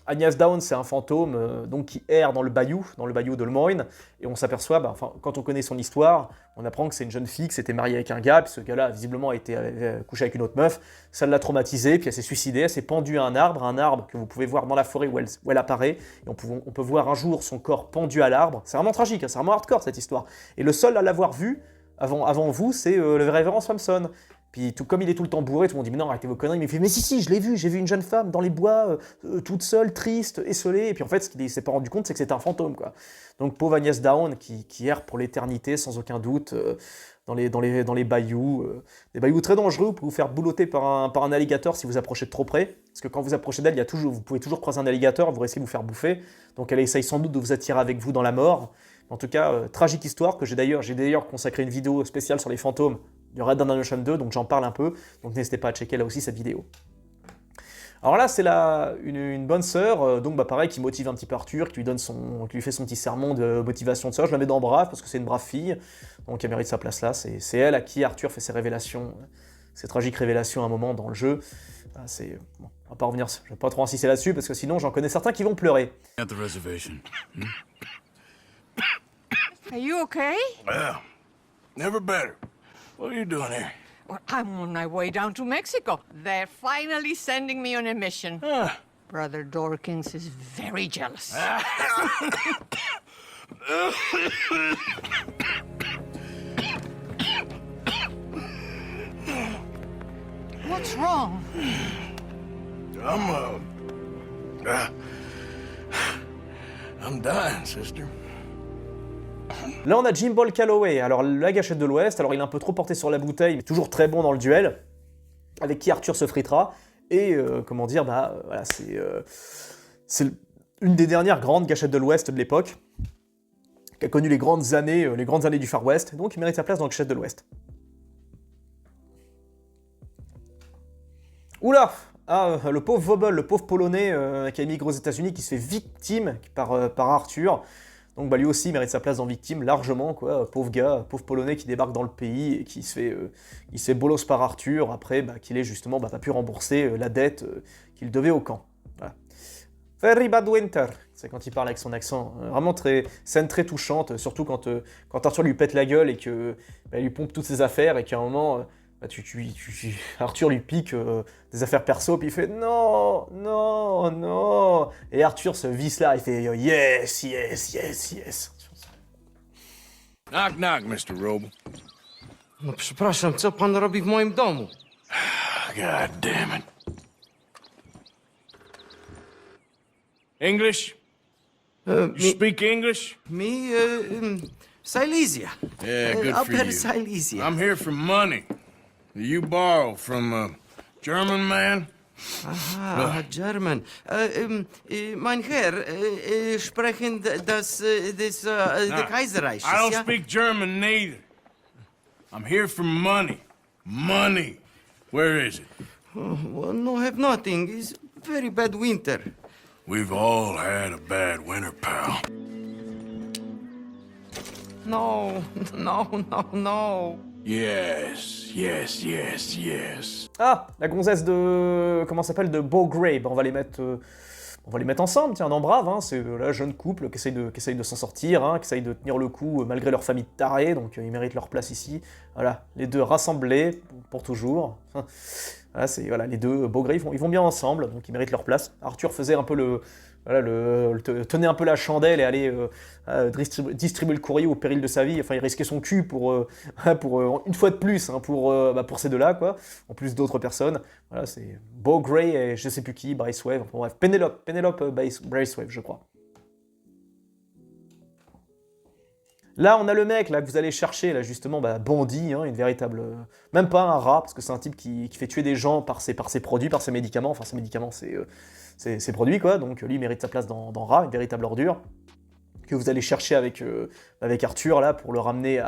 Agnes Down, c'est un fantôme donc qui erre dans le bayou de Lemoyne, et on s'aperçoit, quand on connaît son histoire, on apprend que c'est une jeune fille qui s'était mariée avec un gars, puis ce gars-là, visiblement, avait couché avec une autre meuf, ça l'a traumatisée, puis elle s'est suicidée, elle s'est pendue à un arbre que vous pouvez voir dans la forêt où elle apparaît, et on peut voir un jour son corps pendu à l'arbre. C'est vraiment tragique, hein, c'est vraiment hardcore cette histoire. Et le seul à l'avoir vu, avant vous, c'est le révérend Swanson. Puis comme il est tout le temps bourré, tout le monde dit « Mais non, arrêtez vos conneries ». Mais il fait « Mais si, je l'ai vu, j'ai vu une jeune femme dans les bois, toute seule, triste, esselée. » Et puis en fait, ce qu'il s'est pas rendu compte, c'est que c'était un fantôme, quoi. Donc pauvre Agnes Down, qui erre pour l'éternité, sans aucun doute, dans les bayous. Des bayous très dangereux, vous pouvez vous faire boulotter par un alligator si vous approchez de trop près. Parce que quand vous approchez d'elle, vous pouvez toujours croiser un alligator, vous risquez de vous faire bouffer. Donc elle essaye sans doute de vous attirer avec vous dans la mort. En tout cas, tragique histoire, que j'ai d'ailleurs consacré une vidéo spéciale sur les fantômes du Red Dead Redemption 2, donc j'en parle un peu, donc n'hésitez pas à checker là aussi cette vidéo. Alors là, c'est une bonne sœur, donc pareil, qui motive un petit peu Arthur, qui lui fait son petit sermon de motivation de sœur. Je la mets dans brave, parce que c'est une brave fille, donc elle mérite sa place là. C'est elle à qui Arthur fait ses révélations, ses tragiques révélations à un moment dans le jeu. Bon, on va pas revenir, je vais pas trop insister là-dessus, parce que sinon j'en connais certains qui vont pleurer. At the reservation. Are you okay? Well, never better. What are you doing here? Well, I'm on my way down to Mexico. They're finally sending me on a mission. Brother Dorkins is very jealous. What's wrong? I'm dying, sister. Là, on a Jim Ball Calloway, alors la gâchette de l'Ouest. Alors il est un peu trop porté sur la bouteille, mais toujours très bon dans le duel, avec qui Arthur se fritera. Et comment dire, voilà, c'est une des dernières grandes gâchettes de l'Ouest de l'époque, qui a connu les grandes années du Far West, donc il mérite sa place dans la gâchette de l'Ouest. Oula, le pauvre Vobble, le pauvre Polonais qui a émigré aux États-Unis, qui se fait victime par Arthur. Donc lui aussi il mérite sa place dans Victime, largement, quoi. Pauvre gars, pauvre Polonais qui débarque dans le pays et qui se fait bolos par Arthur, après qu'il ait justement pas pu rembourser la dette qu'il devait au camp. Voilà. Very bad winter, c'est quand il parle avec son accent. Vraiment scène très touchante, surtout quand Arthur lui pète la gueule et qu'il lui pompe toutes ses affaires et qu'à un moment... Arthur lui pique des affaires perso, puis il fait non, non, non. Et Arthur se visse là, il fait yes, yes, yes, yes. Knock, knock, Mr. Roble. No przepraszam, co pan robi w moim domu? God damn it. English? You speak English? Silesia. Yeah, good for Upper you. Silesia. I'm here for money. You borrow from a German man? Aha, German. Mein Herr, sprechen the Kaiserreich. I don't speak German neither. I'm here for money. Money. Where is it? Well, no, have nothing. It's very bad winter. We've all had a bad winter, pal. No, no, no, no. Yes, yes, yes, yes. Ah, la gonzesse de... comment ça s'appelle, de Beau Grey. On va les mettre ensemble, tiens, en brave, hein. C'est la jeune couple qui essaye de s'en sortir, hein, qui essaye de tenir le coup malgré leur famille de tarés, donc ils méritent leur place ici. Voilà, les deux rassemblés pour toujours. Voilà, les deux, Beau Grey, ils vont bien ensemble, donc ils méritent leur place. Arthur faisait un peu tenait un peu la chandelle et allait distribuer le courrier au péril de sa vie. Enfin, il risquait son cul pour une fois de plus, hein, pour ces deux-là, quoi. En plus d'autres personnes. Voilà, c'est Beau Grey et je sais plus qui, Bracewave. Enfin, bref, Penelope Bracewave, je crois. Là, on a le mec là que vous allez chercher, là justement, bandit, hein, une véritable... même pas un rat, parce que c'est un type qui fait tuer des gens par ses produits, par ses médicaments. Enfin, ses médicaments, c'est ses produits, quoi. Donc lui, il mérite sa place dans rat, une véritable ordure, que vous allez chercher avec Arthur, là, pour le ramener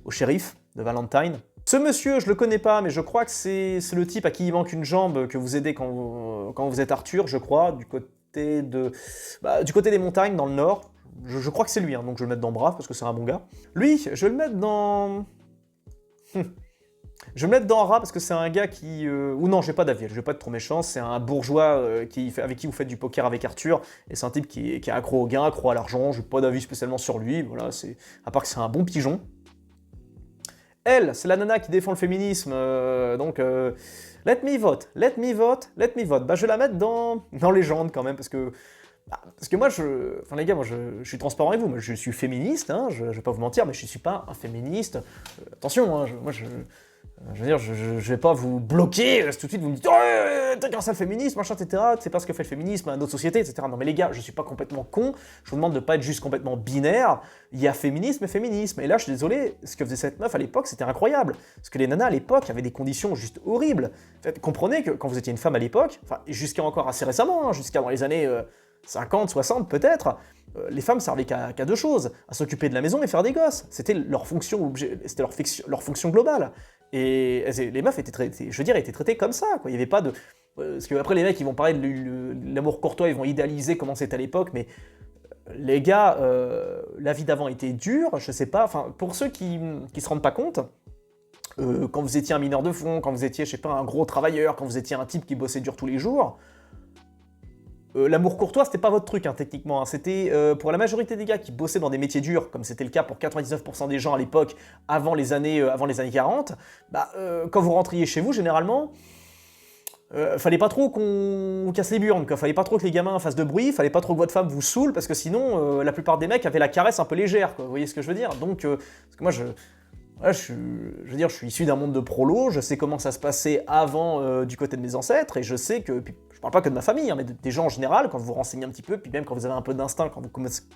au shérif de Valentine. Ce monsieur, je le connais pas, mais je crois que c'est le type à qui il manque une jambe que vous aidez quand vous êtes Arthur, je crois, du côté des montagnes, dans le nord. Je crois que c'est lui, hein, donc je vais le mettre dans Brave parce que c'est un bon gars. Lui, je vais le mettre dans... Je vais me mettre dans Rat parce que c'est un gars qui... Ou non, j'ai pas d'avis, je vais pas être trop méchant, c'est un bourgeois avec qui vous faites du poker avec Arthur, et c'est un type qui est accro au gain, accro à l'argent, j'ai pas d'avis spécialement sur lui, voilà, à part que c'est un bon pigeon. Elle, c'est la nana qui défend le féminisme, donc... let me vote. Bah, je vais la mettre dans Légende quand même, parce que moi, enfin les gars, moi je suis transparent avec vous, moi je suis féministe, hein, je vais pas vous mentir, mais je suis pas un féministe. Attention, hein, je veux dire, je vais pas vous bloquer, tout de suite vous me dites « Oh, t'es qu'un sale féministe, machin, etc. » C'est pas ce que fait le féminisme à notre société, etc. Non mais les gars, je suis pas complètement con, je vous demande de pas être juste complètement binaire, il y a féminisme et féminisme. Et là, je suis désolé, ce que faisait cette meuf à l'époque, c'était incroyable. Parce que les nanas à l'époque avaient des conditions juste horribles. En fait, comprenez que quand vous étiez une femme à l'époque, enfin jusqu'à encore assez récemment, hein, jusqu'à dans les années 50, 60 peut-être, les femmes servaient qu'à deux choses, à s'occuper de la maison et faire des gosses. C'était leur fonction, leur fonction globale. Et les meufs étaient traitées, je veux dire, étaient traitées comme ça, quoi. Il n'y avait pas de... Parce qu'après, les mecs, ils vont parler de l'amour courtois, ils vont idéaliser comment c'était à l'époque, mais les gars, la vie d'avant était dure, je sais pas, enfin, pour ceux qui se rendent pas compte, quand vous étiez un mineur de fond, quand vous étiez, je sais pas, un gros travailleur, quand vous étiez un type qui bossait dur tous les jours, l'amour courtois, c'était pas votre truc, hein, techniquement. Hein. C'était pour la majorité des gars qui bossaient dans des métiers durs, comme c'était le cas pour 99% des gens à l'époque, avant les années 40, bah, quand vous rentriez chez vous, généralement, fallait pas trop qu'on casse les burnes, quoi. Fallait pas trop que les gamins fassent de bruit, fallait pas trop que votre femme vous saoule, parce que sinon, la plupart des mecs avaient la caresse un peu légère, quoi. Vous voyez ce que je veux dire? Donc, parce que moi, je veux dire, je suis issu d'un monde de prolos, je sais comment ça se passait avant du côté de mes ancêtres, et je sais que, puis, je parle pas que de ma famille, hein, mais des gens en général, quand vous vous renseignez un petit peu, puis même quand vous avez un peu d'instinct, quand vous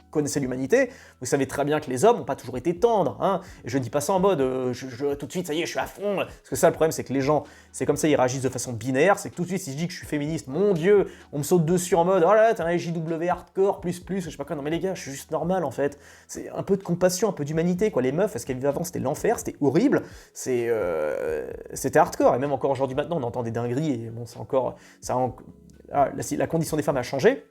connaissez l'humanité, vous savez très bien que les hommes n'ont pas toujours été tendres, hein, et je dis pas ça en mode, tout de suite, ça y est, je suis à fond, parce que ça, le problème, c'est que les gens, c'est comme ça, ils réagissent de façon binaire, c'est que tout de suite, si je dis que je suis féministe, mon Dieu, on me saute dessus en mode, oh là là, t'es un JW hardcore, plus, je sais pas quoi, non mais les gars, je suis juste normal, en fait, c'est un peu de compassion, un peu d'humanité, quoi, les meufs, ce qu'elles vivaient avant, c'était l'enfer, c'était horrible, c'était hardcore, et même encore aujourd'hui maintenant, on entend des dingueries, et bon, c'est encore, la condition des femmes a changé.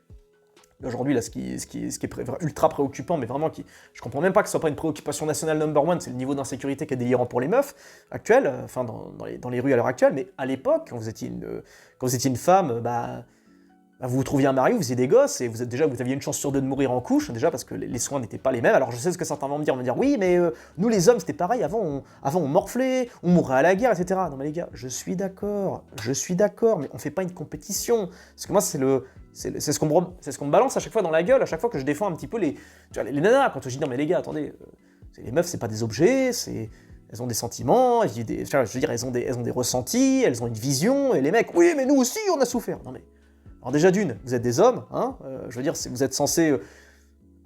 Aujourd'hui, là, ce qui est ultra préoccupant, mais vraiment, je comprends même pas que ce soit pas une préoccupation nationale number one, c'est le niveau d'insécurité qui est délirant pour les meufs actuelles, enfin, dans les rues à l'heure actuelle, mais à l'époque, quand vous étiez une femme, vous trouviez un mari, vous faisiez des gosses, et vous aviez une chance sur deux de mourir en couche, déjà parce que les soins n'étaient pas les mêmes. Alors je sais ce que certains vont me dire, oui, mais nous les hommes c'était pareil, avant on morflait, on mourait à la guerre, etc. Non mais les gars, je suis d'accord, mais on fait pas une compétition. Parce que moi c'est ce qu'on me balance à chaque fois dans la gueule, à chaque fois que je défends un petit peu les nanas, quand je dis non mais les gars, attendez, les meufs c'est pas des objets, elles ont des sentiments, je veux dire, elles ont des ressentis, elles ont une vision, et les mecs, oui mais nous aussi on a souffert. Non mais... Alors déjà d'une, vous êtes des hommes, hein, je veux dire, si vous êtes censés...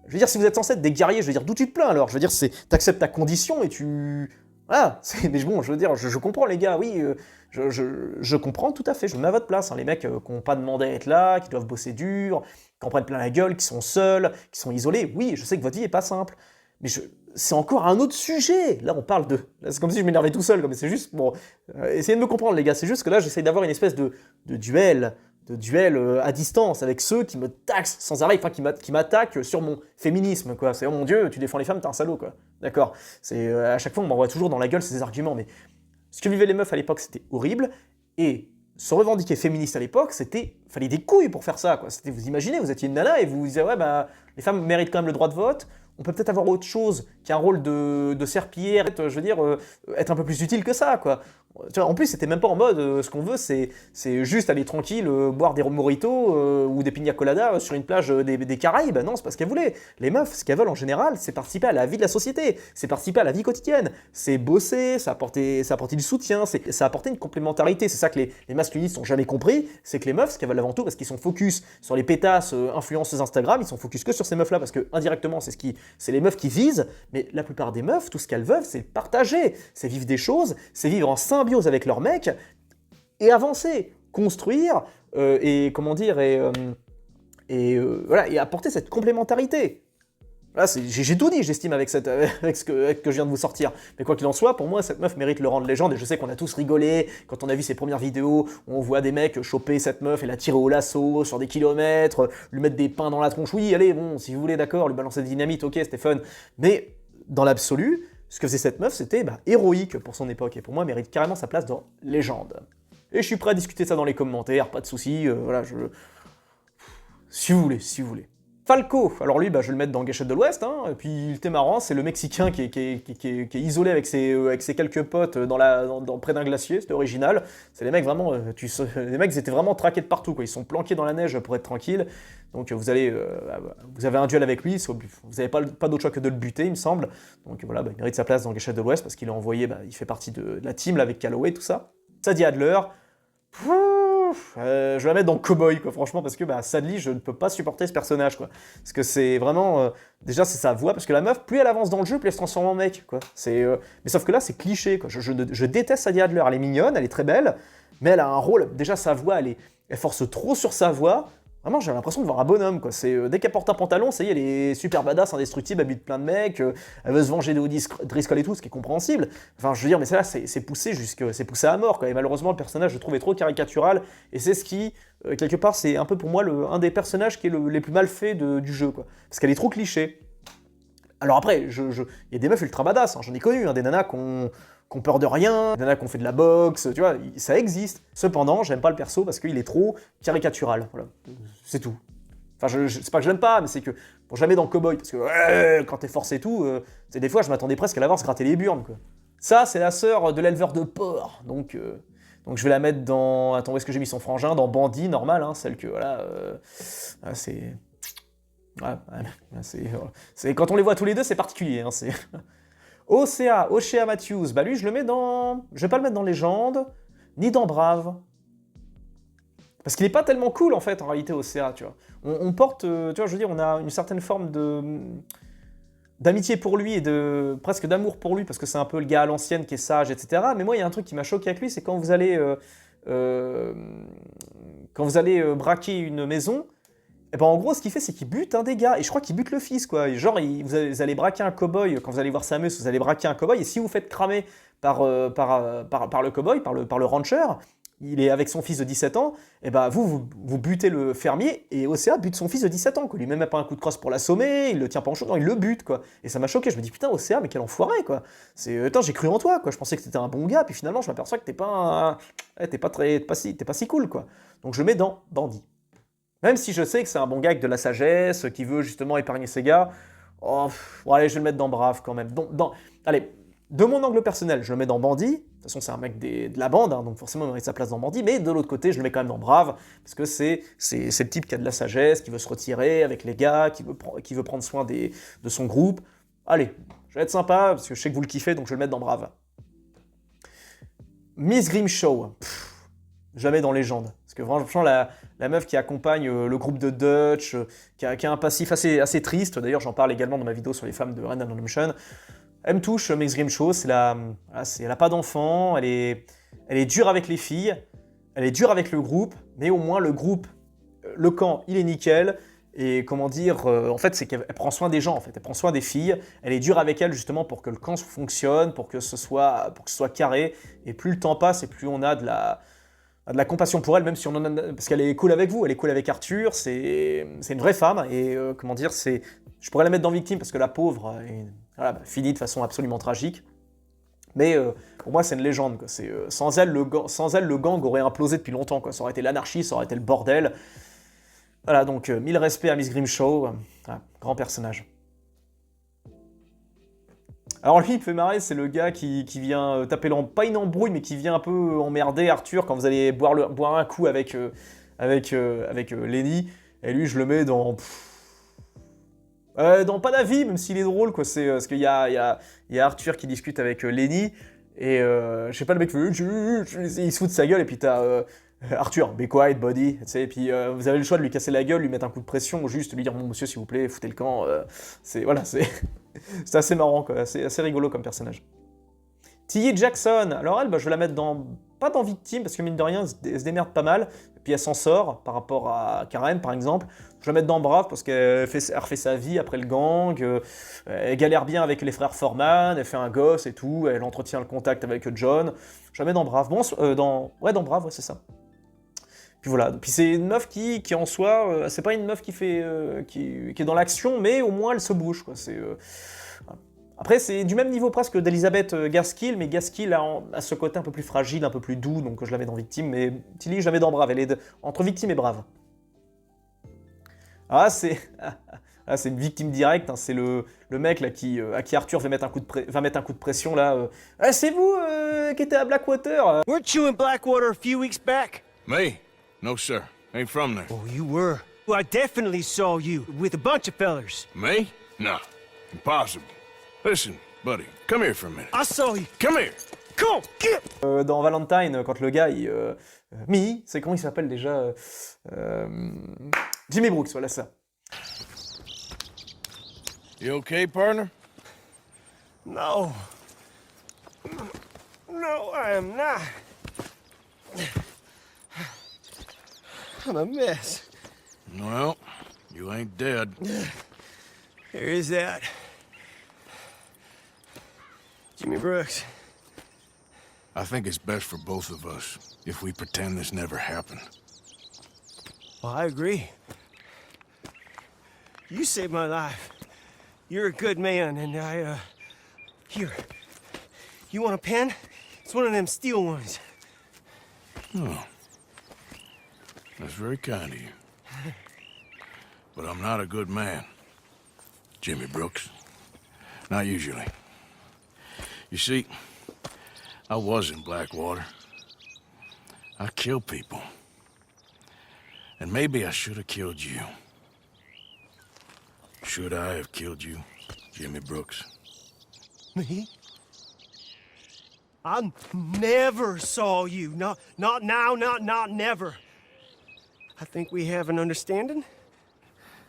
je veux dire, si vous êtes censés être des guerriers, je veux dire, d'où tu te plains alors? Je veux dire, t'acceptes ta condition et tu... Voilà, mais bon, je veux dire, je comprends les gars, oui, je comprends tout à fait, je me mets à votre place, hein, les mecs qui n'ont pas demandé à être là, qui doivent bosser dur, qui en prennent plein la gueule, qui sont seuls, qui sont isolés, oui, je sais que votre vie est pas simple, mais c'est encore un autre sujet. Là, on parle de... C'est comme si je m'énervais tout seul, mais c'est juste... Bon, essayez de me comprendre, les gars, c'est juste que là, j'essaye d'avoir une espèce de duel à distance avec ceux qui me taxent sans arrêt, enfin qui m'attaquent sur mon féminisme, quoi. C'est oh mon Dieu, tu défends les femmes, t'es un salaud, quoi. D'accord. C'est à chaque fois on m'envoie toujours dans la gueule ces arguments, mais ce que vivaient les meufs à l'époque, c'était horrible, et se revendiquer féministe à l'époque, fallait des couilles pour faire ça, quoi. Vous imaginez, vous étiez une nana et vous vous disiez ouais bah les femmes méritent quand même le droit de vote. On peut peut-être avoir autre chose qu'un rôle de serpillière, je veux dire, être un peu plus utile que ça, quoi. Tu vois, en plus, c'était même pas en mode, ce qu'on veut, c'est juste aller tranquille, boire des mojitos ou des pina coladas sur une plage des Caraïbes. Non, c'est pas ce qu'elles voulaient. Les meufs, ce qu'elles veulent en général, c'est participer à la vie de la société, c'est participer à la vie quotidienne, c'est bosser, ça apporter du soutien, ça apporter une complémentarité. C'est ça que les masculinistes n'ont jamais compris, c'est que les meufs, ce qu'elles veulent avant tout, parce qu'ils sont focus sur les pétasses influenceuses Instagram, ils sont focus que sur ces meufs-là, parce que indirectement, c'est les meufs qui visent, mais la plupart des meufs, tout ce qu'elles veulent, c'est partager, c'est vivre des choses, c'est vivre en symbiose avec leurs mecs, et avancer, construire, et comment dire, voilà, et apporter cette complémentarité. Là, j'ai tout dit, j'estime, avec ce que je viens de vous sortir. Mais quoi qu'il en soit, pour moi, cette meuf mérite le rang de légende, et je sais qu'on a tous rigolé quand on a vu ses premières vidéos, où on voit des mecs choper cette meuf et la tirer au lasso sur des kilomètres, lui mettre des pains dans la tronche. Oui, allez, bon, si vous voulez, d'accord, lui balancer des dynamites, ok, c'était fun. Mais, dans l'absolu, ce que faisait cette meuf, c'était héroïque pour son époque, et pour moi, elle mérite carrément sa place dans légende. Et je suis prêt à discuter ça dans les commentaires, pas de soucis, voilà, si vous voulez, si vous voulez. Falco, alors lui, je vais le mettre dans Gâchette de l'Ouest, hein, et puis il était marrant, c'est le Mexicain qui est isolé avec ses quelques potes près d'un glacier, c'était original. C'est les mecs vraiment, les mecs ils étaient vraiment traqués de partout, quoi. Ils sont planqués dans la neige pour être tranquilles, donc vous avez un duel avec lui, vous n'avez pas d'autre choix que de le buter, il me semble. Donc voilà, il mérite sa place dans Gâchette de l'Ouest, parce qu'il est envoyé, il fait partie de la team là, avec Calloway, tout ça. Sadie Adler, je vais la mettre dans Cowboy, quoi, franchement, parce que Sadly, je ne peux pas supporter ce personnage, quoi. Parce que c'est vraiment... déjà, c'est sa voix, parce que la meuf, plus elle avance dans le jeu, plus elle se transforme en mec, quoi. Mais sauf que là, c'est cliché, quoi. Je déteste Sadie Adler, elle est mignonne, elle est très belle, mais elle a un rôle... Déjà, sa voix, elle force trop sur sa voix. Vraiment, j'ai l'impression de voir un bonhomme, quoi. Dès qu'elle porte un pantalon, ça y est, elle est super badass, indestructible, elle bute plein de mecs, elle veut se venger de Driscoll et tout, ce qui est compréhensible. Enfin, je veux dire, mais ça là, c'est poussé c'est poussé à mort, quoi. Et malheureusement, le personnage, je le trouvais trop caricatural, et c'est ce qui, quelque part, c'est un peu pour moi un des personnages qui est les plus mal faits du jeu, quoi. Parce qu'elle est trop cliché. Alors après, il y a des meufs ultra badass, hein, j'en ai connu, hein, des nanas qui ont peur de rien, des nanas qui ont fait de la boxe, tu vois, ça existe. Cependant, j'aime pas le perso parce qu'il est trop caricatural, voilà, c'est tout. Enfin, c'est pas que je l'aime pas, mais c'est que, bon, jamais dans Cowboy, parce que quand t'es forcé et tout, des fois, je m'attendais presque à la voir se gratter les burnes, quoi. Ça, c'est la sœur de l'éleveur de porc, donc je vais la mettre dans... Attends, où est-ce que j'ai mis son frangin? Dans Bandit, normal, hein, celle que, voilà, c'est... Ouais, quand on les voit tous les deux, c'est particulier, hein, c'est... Oshea Matthews, lui je le mets dans... Je vais pas le mettre dans Légende, ni dans Brave. Parce qu'il est pas tellement cool en fait, en réalité, Oshea, tu vois. On porte, tu vois, je veux dire, on a une certaine forme d'amitié pour lui et presque d'amour pour lui, parce que c'est un peu le gars à l'ancienne qui est sage, etc. Mais moi, il y a un truc qui m'a choqué avec lui, c'est quand vous allez braquer une maison, et en gros, ce qu'il fait, c'est qu'il bute un des gars, et je crois qu'il bute le fils, quoi. Et genre, vous allez braquer un cow-boy, quand vous allez voir Samus, vous allez braquer un cow-boy, et si vous faites cramer par le cow-boy, par le rancher, il est avec son fils de 17 ans, et vous butez le fermier, et Oshea bute son fils de 17 ans, quoi. Lui, même pas un coup de crosse pour l'assommer, il le tient pas en chaud, non, il le bute, quoi. Et ça m'a choqué, je me dis, putain, Oshea, mais quel enfoiré, quoi. Attends, j'ai cru en toi, quoi. Je pensais que t'étais un bon gars, puis finalement, je m'aperçois que t'es pas si cool, quoi. Donc je mets dans Bandit. Même si je sais que c'est un bon gars avec de la sagesse, qui veut justement épargner ses gars, allez, je vais le mettre dans Brave quand même. Allez, de mon angle personnel, je le mets dans Bandit. De toute façon, c'est un mec de la bande, hein, donc forcément, il mérite sa place dans Bandit. Mais de l'autre côté, je le mets quand même dans Brave, parce que c'est le type qui a de la sagesse, qui veut se retirer avec les gars, qui veut prendre soin de son groupe. Allez, je vais être sympa, parce que je sais que vous le kiffez, donc je vais le mettre dans Brave. Miss Grimshaw. Je la mets dans Légende. Parce que franchement, la meuf qui accompagne le groupe de Dutch, qui a un passif assez triste, d'ailleurs j'en parle également dans ma vidéo sur les femmes de Red Redemption, elle me touche, Miss Grimshaw, elle a pas d'enfant, elle est dure avec les filles, elle est dure avec le groupe, mais au moins le groupe, le camp, il est nickel, et comment dire, en fait c'est qu'elle prend soin des gens, en fait, elle prend soin des filles, elle est dure avec elles justement pour que le camp fonctionne, pour que ce soit carré, et plus le temps passe, et plus on a de la compassion pour elle, même si on en a... Parce qu'elle est cool avec vous, elle est cool avec Arthur, c'est une vraie femme, et comment dire, je pourrais la mettre dans Victime, parce que la pauvre finit de façon absolument tragique. Mais pour moi, c'est une légende, quoi. Sans elle, le gang aurait implosé depuis longtemps, quoi. Ça aurait été l'anarchie, ça aurait été le bordel. Voilà, donc 1000 respects à Miss Grimshaw, grand personnage. Alors lui, il me fait marrer, c'est le gars qui vient taper pas une embrouille, mais qui vient un peu emmerder Arthur quand vous allez boire un coup avec Lenny. Et lui, je le mets dans pas d'avis, même s'il est drôle, quoi. C'est parce qu'il y a Arthur qui discute avec Lenny, et je sais pas, le mec fait, il se fout de sa gueule, et puis t'as Arthur, be quiet, buddy, tu sais, et puis vous avez le choix de lui casser la gueule, lui mettre un coup de pression, ou juste lui dire, bon monsieur, s'il vous plaît, foutez le camp. C'est assez marrant, quoi, assez rigolo comme personnage. T.E. Jackson, alors elle, je vais la mettre dans pas dans victime, parce que mine de rien, elle se démerde pas mal, et puis elle s'en sort, par rapport à Karen, par exemple. Je vais la mettre dans brave, parce qu'elle refait sa vie après le gang, elle galère bien avec les frères Foreman, elle fait un gosse et tout, elle entretient le contact avec John. Je la mets dans brave. Bon, dans brave, ouais, c'est ça. Puis voilà, puis c'est une meuf qui en soi, c'est pas une meuf qui est dans l'action, mais au moins elle se bouge, quoi. Après, c'est du même niveau presque d'Elizabeth Gaskill, mais Gaskill a ce côté un peu plus fragile, un peu plus doux, donc je la mets dans victime, mais Tilly, je la mets dans brave, elle est entre victime et brave. Ah, c'est une victime directe, hein, c'est le mec là, à qui Arthur va mettre un coup de pression, là. Ah, c'est vous qui étiez à Blackwater Weren't you in Blackwater a few weeks back? Me? No, sir. Ain't from there. Oh, you were. Well, I definitely saw you with a bunch of fellers. Me? No. Impossible. Listen, buddy, come here for a minute. I saw you. Come here. Come on, get! Dans Valentine, quand le gars, c'est comment il s'appelle déjà Jimmy Brooks, voilà ça. You okay, partner? No. No, I am not. I'm a mess. Well, you ain't dead. There is that. Jimmy Brooks. I think it's best for both of us if we pretend this never happened. Well, I agree. You saved my life. You're a good man, and here. You want a pen? It's one of them steel ones. Oh. That's very kind of you. But I'm not a good man, Jimmy Brooks. Not usually. You see, I was in Blackwater. I killed people. And maybe I should have killed you. Should I have killed you, Jimmy Brooks? Me? I never saw you. Not now, not never. I think we have an understanding.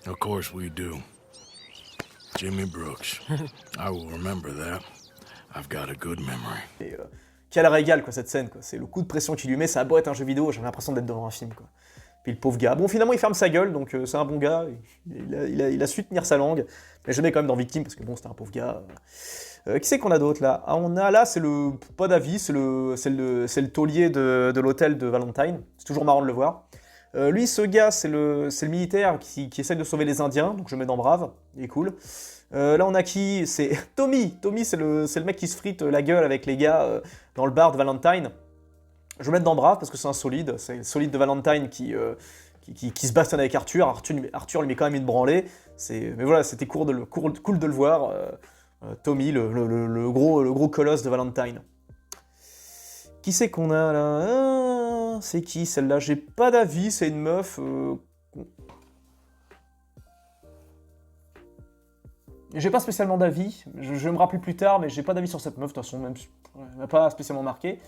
Of course we do. Jimmy Brooks. I will remember that. I've got a good memory. Et qu'elle régale, quoi, cette scène, quoi. C'est le coup de pression qu'il lui met, ça a beau être un jeu vidéo, j'ai l'impression d'être devant un film, quoi. Puis le pauvre gars. Bon, finalement, il ferme sa gueule, donc c'est un bon gars. Il a su tenir sa langue. Mais je le mets quand même dans victime, parce que bon, c'était un pauvre gars. Qui c'est qu'on a d'autre, là? Ah, on a là, c'est le... Pas d'avis, c'est le taulier de l'hôtel de Valentine. C'est toujours marrant de le voir. Lui, ce gars, c'est le militaire qui essaie de sauver les Indiens, donc je le mets dans brave, il est cool. Là, on a qui? C'est Tommy. Tommy, c'est le mec qui se frite la gueule avec les gars dans le bar de Valentine. Je vais le mettre dans brave parce que c'est un solide. C'est le solide de Valentine qui se bastonne avec Arthur. Arthur lui met quand même une branlée. Mais voilà, c'était cool de le voir. Tommy, le gros colosse de Valentine. Qui c'est qu'on a là? C'est qui celle-là? J'ai pas d'avis, c'est une meuf. J'ai pas spécialement d'avis, je vais me rappeler plus tard, mais j'ai pas d'avis sur cette meuf, de toute façon, même elle m'a pas spécialement marqué.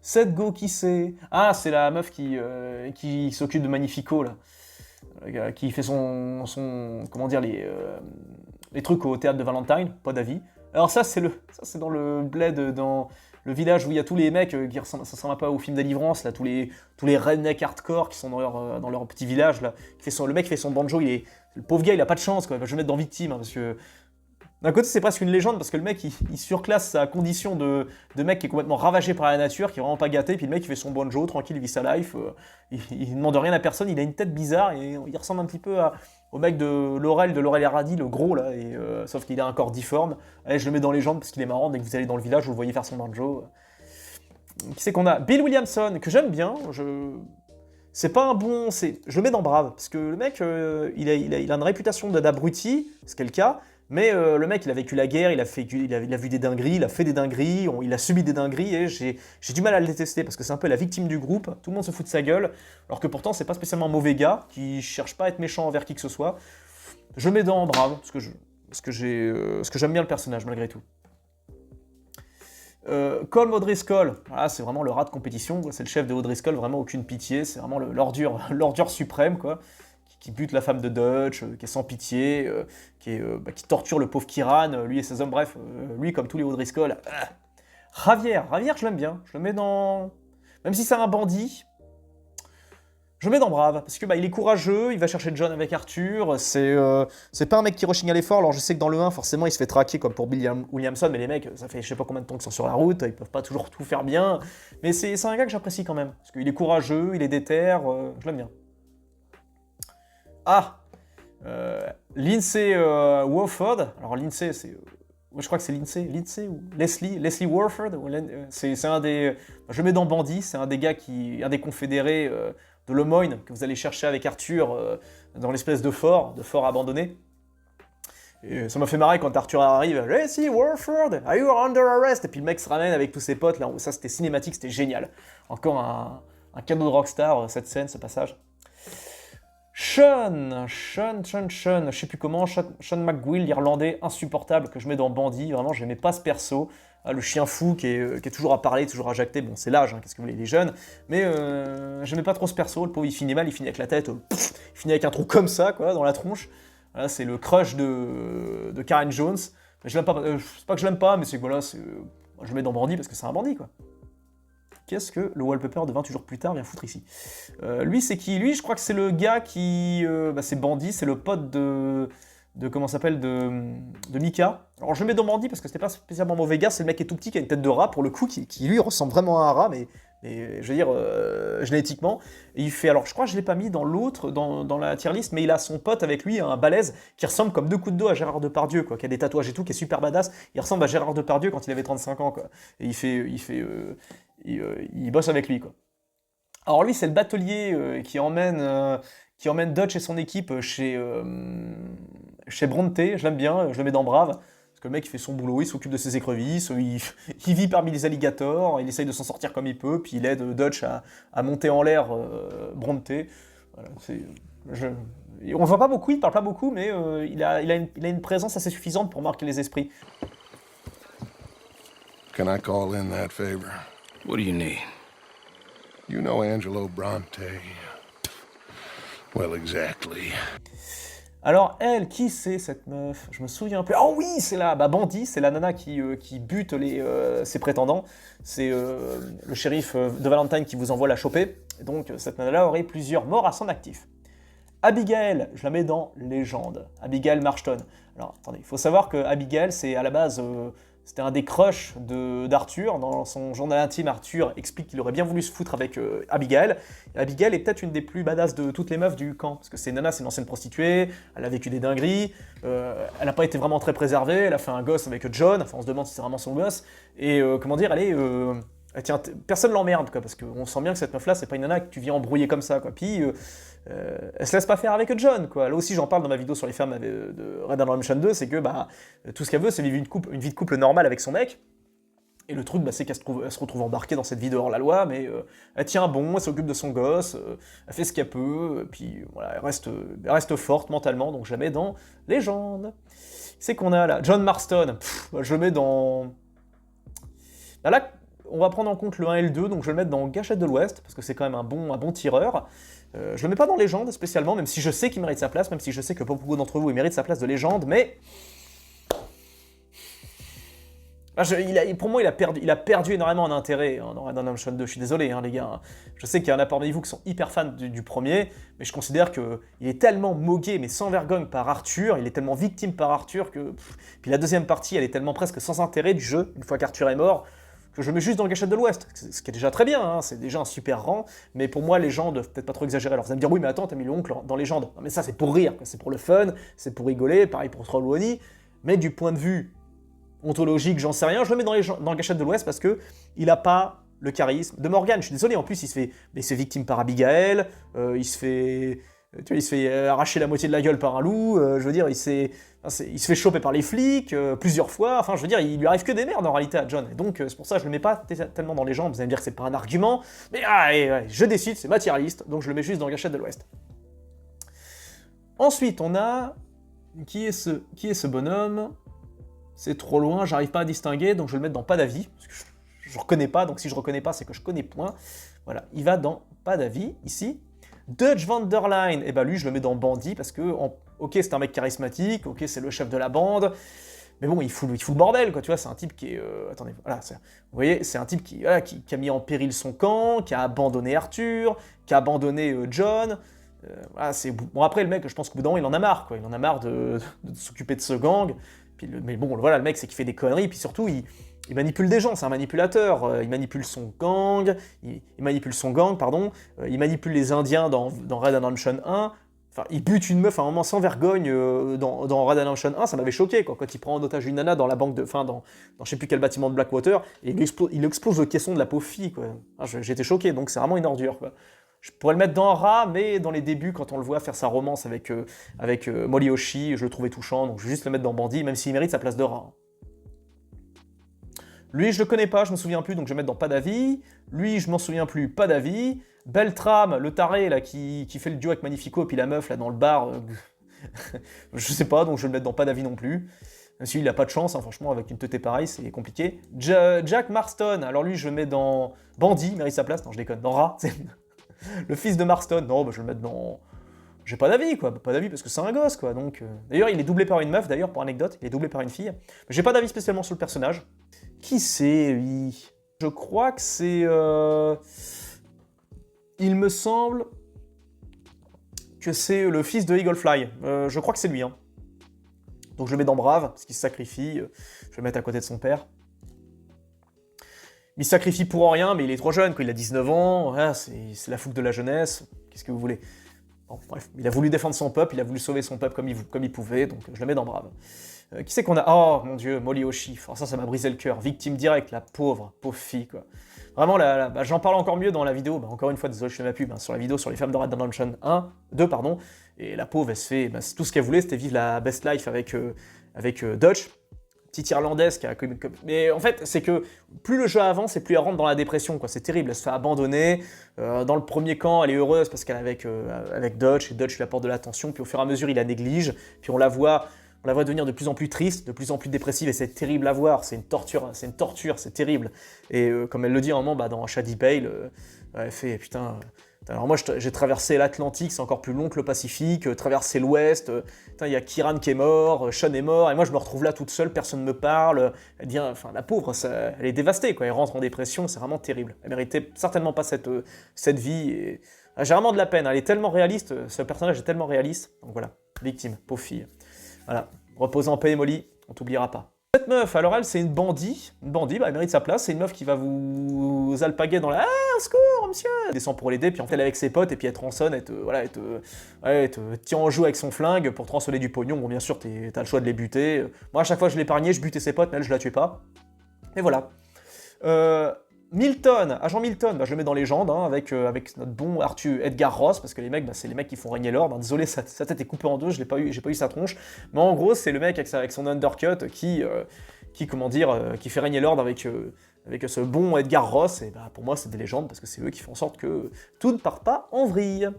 Cette go, qui c'est? Ah, c'est la meuf qui s'occupe de Magnifico, là. Qui fait comment dire, les trucs au théâtre de Valentine, pas d'avis. Alors ça, c'est dans le bled, dans le village où il y a tous les mecs qui ressemblent, ça ressemble un peu au film Délivrance, là, tous les rednecks hardcore qui sont dans leur petit village, là. Le mec qui fait son banjo, le pauvre gars, il a pas de chance, quoi. Je vais le mettre dans victime, hein, parce que d'un côté, c'est presque une légende, parce que le mec, il surclasse sa condition de mec qui est complètement ravagé par la nature, qui est vraiment pas gâté, puis le mec, il fait son banjo, tranquille, il vit sa life, il demande rien à personne, il a une tête bizarre, et il ressemble un petit peu au mec de Laurel et Hardy, le gros, là, sauf qu'il a un corps difforme. Allez, je le mets dans les jambes, parce qu'il est marrant, dès que vous allez dans le village, vous le voyez faire son banjo. Qui c'est qu'on a? Bill Williamson, que j'aime bien, c'est pas un bon... Je le mets dans brave, parce que le mec, il a une réputation d'abruti, ce qui est le cas, mais le mec, il a vécu la guerre, il a vu des dingueries, il a fait des dingueries, il a subi des dingueries, et j'ai du mal à le détester, parce que c'est un peu la victime du groupe, tout le monde se fout de sa gueule, alors que pourtant, c'est pas spécialement un mauvais gars, qui cherche pas à être méchant envers qui que ce soit. Je le mets dans brave, parce que j'aime bien le personnage, malgré tout. Colm O'Driscoll, voilà, c'est vraiment le rat de compétition, c'est le chef de O'Driscoll, vraiment aucune pitié, c'est vraiment l'ordure suprême, quoi, qui bute la femme de Dutch, qui est sans pitié, qui torture le pauvre Kiran, lui et ses hommes, bref, lui comme tous les O'Driscoll. Javier, je l'aime bien, je le mets dans... Même si c'est un bandit, je le mets dans brave, parce que bah, il est courageux, il va chercher John avec Arthur, c'est pas un mec qui rechigne à l'effort, alors je sais que dans le 1, forcément, il se fait traquer comme pour Bill Williamson, mais les mecs, ça fait je sais pas combien de temps qu'ils sont sur la route, ils peuvent pas toujours tout faire bien, mais c'est un gars que j'apprécie quand même, parce qu'il est courageux, il est déter, je l'aime bien. Ah Lindsay Warford, alors Lindsay, c'est... je crois que c'est Lindsay ou Leslie Warford, c'est un des... Je le mets dans Bandit, c'est un des gars un des confédérés de Lemoyne que vous allez chercher avec Arthur dans l'espèce de fort abandonné. Et ça m'a fait marrer quand Arthur arrive, Leslie Warford, are you under arrest? Et puis le mec se ramène avec tous ses potes, là, ça c'était cinématique, c'était génial. Encore un cadeau de Rockstar, cette scène, ce passage. Sean, je sais plus comment, Sean McGuill, l'Irlandais insupportable que je mets dans Bandit, vraiment je n'aimais pas ce perso, le chien fou qui est toujours à parler, toujours à jacter, bon c'est l'âge, hein, qu'est-ce que vous voulez, les jeunes, mais j'aimais pas trop ce perso, le pauvre il finit mal, il finit avec la tête, il finit avec un trou comme ça, quoi, dans la tronche, voilà, c'est le crush de Karen Jones, mais je l'aime pas, c'est pas que je l'aime pas, mais c'est que voilà, je le mets dans Bandit parce que c'est un bandit, quoi. Qu'est-ce que le wallpaper de 28 jours plus tard vient foutre ici? Lui, c'est qui? Lui, je crois que c'est le gars qui... c'est Bandit, c'est le pote de comment ça s'appelle, de Mika. Alors, je le mets dans Bandit parce que c'était pas spécialement mauvais gars, c'est le mec qui est tout petit, qui a une tête de rat, pour le coup, qui lui ressemble vraiment à un rat, mais je veux dire, génétiquement. Et il fait... Alors, je crois que je l'ai pas mis dans l'autre, dans la tier list, mais il a son pote avec lui, un balèze, qui ressemble comme deux coups de dos à Gérard Depardieu, quoi, qui a des tatouages et tout, qui est super badass. Il ressemble à Gérard Depardieu quand il avait 35 ans, quoi. Et il bosse avec lui, quoi. Alors lui, c'est le batelier qui emmène Dutch et son équipe chez Bronte. Je l'aime bien, je le mets dans Brave, parce que le mec, il fait son boulot, il s'occupe de ses écrevisses, il vit parmi les alligators, il essaye de s'en sortir comme il peut, puis il aide Dutch à monter en l'air Bronte. Voilà, on le voit pas beaucoup, il parle pas beaucoup, mais il a une présence assez suffisante pour marquer les esprits. Can I call in that favor? What do you need? You know Angelo Bronte. Well, exactly. Alors elle, qui c'est cette meuf? Je me souviens plus. Oh oui, c'est la Bandit, c'est la nana qui bute ses prétendants. C'est le shérif de Valentine qui vous envoie la choper. Et donc cette nana-là aurait plusieurs morts à son actif. Abigail, je la mets dans Légende. Abigail Marston. Alors attendez, il faut savoir que Abigail, c'est à la base... C'était un des crushs d'Arthur. Dans son journal intime, Arthur explique qu'il aurait bien voulu se foutre avec Abigail. Et Abigail est peut-être une des plus badass de toutes les meufs du camp. Parce que c'est Nana, c'est une ancienne prostituée, elle a vécu des dingueries, elle n'a pas été vraiment très préservée, elle a fait un gosse avec John, enfin on se demande si c'est vraiment son gosse. Et comment dire, tiens, personne l'emmerde, quoi, parce qu'on sent bien que cette meuf-là, c'est pas une nana que tu viens embrouiller comme ça, quoi. Puis, elle se laisse pas faire avec John, quoi. Là aussi, j'en parle dans ma vidéo sur les femmes de Red Dead Redemption 2, c'est que, tout ce qu'elle veut, c'est vivre une vie de couple normale avec son mec. Et le truc, c'est qu'elle se retrouve embarquée dans cette vie de hors-la-loi, mais elle tient bon, elle s'occupe de son gosse, elle fait ce qu'elle peut, puis voilà, elle reste forte mentalement, donc je la mets dans Légende. C'est qu'on a là, John Marston, je le mets dans... Là, on va prendre en compte le 1 et le 2, donc je vais le mettre dans Gâchette de l'Ouest, parce que c'est quand même un bon tireur. Je le mets pas dans Légende spécialement, même si je sais qu'il mérite sa place, même si je sais que beaucoup d'entre vous, il mérite sa place de Légende, mais... pour moi, il a perdu énormément en intérêt dans Red Dead Redemption 2, je suis désolé, les gars. Je sais qu'il y en a parmi vous qui sont hyper fans du premier, mais je considère qu'il est tellement moqué, mais sans vergogne par Arthur, il est tellement victime par Arthur que... Puis la deuxième partie, elle est tellement presque sans intérêt du jeu, une fois qu'Arthur est mort, que je mets juste dans Gâchette de l'Ouest, ce qui est déjà très bien, c'est déjà un super rang, mais pour moi, Légende, peut-être pas trop exagéré. Alors vous allez me dire, oui, mais attends, t'as mis l'oncle dans Légende. Non mais ça, c'est pour rire, c'est pour le fun, c'est pour rigoler, pareil pour Trollwani, mais du point de vue ontologique, j'en sais rien, je le mets dans Gâchette de l'Ouest parce que il a pas le charisme de Morgan. Je suis désolé, en plus, il se fait victime par Abigail, il se fait arracher la moitié de la gueule par un loup, je veux dire, il se fait choper par les flics plusieurs fois, enfin je veux dire, il lui arrive que des merdes en réalité à John, et donc c'est pour ça que je le mets pas tellement dans les jambes, vous allez me dire que c'est pas un argument, mais je décide, c'est ma tier list, donc je le mets juste dans Gâchette de l'Ouest. Ensuite, on a... Qui est ce bonhomme? C'est trop loin, j'arrive pas à distinguer, donc je vais le mettre dans Pas d'avis, parce que je reconnais pas, donc si je reconnais pas, c'est que je connais point. Voilà, il va dans Pas d'avis, ici. Dutch Van der Line, et lui, je le mets dans Bandit, parce que, ok, c'est un mec charismatique, ok, c'est le chef de la bande, Mais bon, il fout le bordel, quoi, tu vois, c'est un type qui est... attendez, voilà, vous voyez, c'est un type qui a mis en péril son camp, qui a abandonné Arthur, qui a abandonné John. Voilà, bon, après, le mec, je pense qu'au bout d'un moment, il en a marre, quoi. Il en a marre de s'occuper de ce gang. Puis mais bon, voilà, le mec, c'est qu'il fait des conneries, puis surtout, il manipule des gens, c'est un manipulateur. Il manipule son gang, il manipule il manipule les Indiens dans Red Dead Redemption 1. Enfin, il bute une meuf à un moment sans vergogne dans Red Dead Redemption 1, ça m'avait choqué, quoi, quand il prend en otage une nana dans la banque dans je sais plus quel bâtiment de Blackwater, et il explose le caisson de la pauvre fille, quoi. J'étais choqué, donc c'est vraiment une ordure, quoi. Je pourrais le mettre dans Ra, mais dans les débuts, quand on le voit faire sa romance avec Molly Oshi, je le trouvais touchant, donc je vais juste le mettre dans Bandit, même s'il mérite sa place de Ra. Lui, je le connais pas, je me souviens plus, donc je vais mettre dans Pas d'avis. Lui, je m'en souviens plus, pas d'avis. Beltram, le taré, là, qui fait le duo avec Magnifico, et puis la meuf, là, dans le bar, je sais pas, donc je vais le mettre dans Pas d'avis non plus. Même s'il a pas de chance, hein, franchement, avec une teuté pareille, c'est compliqué. Jack Marston, alors lui, je le mets dans Bandit, mérite sa place, non, je déconne, dans Ra. Le fils de Marston, non, bah, je vais le mettre dans... J'ai pas d'avis, quoi, pas d'avis parce que c'est un gosse, quoi, donc... D'ailleurs, il est doublé par une meuf, d'ailleurs, pour anecdote, il est doublé par une fille. Mais j'ai pas d'avis spécialement sur le personnage. Qui c'est, lui? Je crois que c'est... Il me semble que c'est le fils de Eaglefly. Je crois que c'est lui, hein. Donc je le mets dans Brave, parce qu'il se sacrifie. Je vais le mettre à côté de son père. Il se sacrifie pour rien, mais il est trop jeune, quoi. Il a 19 ans, voilà, c'est la fougue de la jeunesse. Qu'est-ce que vous voulez? Bon, bref, il a voulu défendre son peuple, il a voulu sauver son peuple comme il pouvait, donc je le mets dans Brave. Qui c'est qu'on a? Oh, mon Dieu, Molly Oshi. Oh, ça m'a brisé le cœur. Victime directe, la pauvre fille, quoi. Vraiment, bah, j'en parle encore mieux dans la vidéo. Bah, encore une fois, désolé, je fais ma pub, hein, sur la vidéo sur les femmes de Red Dead Redemption 2, pardon. Et la pauvre, elle se fait... Bah, tout ce qu'elle voulait, c'était vivre la best life avec Dutch. Petite Irlandaise qui a... Mais en fait, c'est que plus le jeu avance et plus elle rentre dans la dépression, quoi. C'est terrible, elle se fait abandonner. Dans le premier camp, elle est heureuse parce qu'elle est avec Dutch, et Dutch lui apporte de l'attention, puis au fur et à mesure, il la néglige. Puis on la voit devenir de plus en plus triste, de plus en plus dépressive, et c'est terrible à voir, c'est une torture, c'est terrible. Et comme elle le dit à un moment, bah, dans Shady Pale, elle fait, putain... Alors moi, j'ai traversé l'Atlantique, c'est encore plus long que le Pacifique, traversé l'Ouest, il y a Kiran qui est mort, Sean est mort, et moi je me retrouve là toute seule, personne ne me parle. Elle dit, enfin la pauvre, elle est dévastée, quoi. Elle rentre en dépression, c'est vraiment terrible. Elle méritait certainement pas cette vie, et j'ai vraiment de la peine, elle est tellement réaliste, ce personnage est tellement réaliste, donc voilà, victime, pauvre fille. Voilà, repose en paix Molly, on t'oubliera pas. Cette meuf, alors elle, c'est une bandit, bah, elle mérite sa place, c'est une meuf qui va vous alpaguer dans la... Ah, au secours, monsieur! Elle descend pour l'aider, puis en fait, elle est avec ses potes, et puis elle tronçonne, elle te tient en joue avec son flingue pour transoler du pognon. Bon, bien sûr, t'as le choix de les buter. Moi, à chaque fois, je l'épargnais, je butais ses potes, mais elle, je la tuais pas. Et voilà. Milton, agent Milton, bah, je le mets dans Légende, hein, avec notre bon Arthur Edgar Ross, parce que les mecs, bah, c'est les mecs qui font régner l'ordre. Hein. Désolé, sa tête est coupée en deux, j'ai pas eu sa tronche. Mais en gros, c'est le mec avec son undercut qui fait régner l'ordre avec ce bon Edgar Ross. Et bah, pour moi, c'est des légendes, parce que c'est eux qui font en sorte que tout ne part pas en vrille.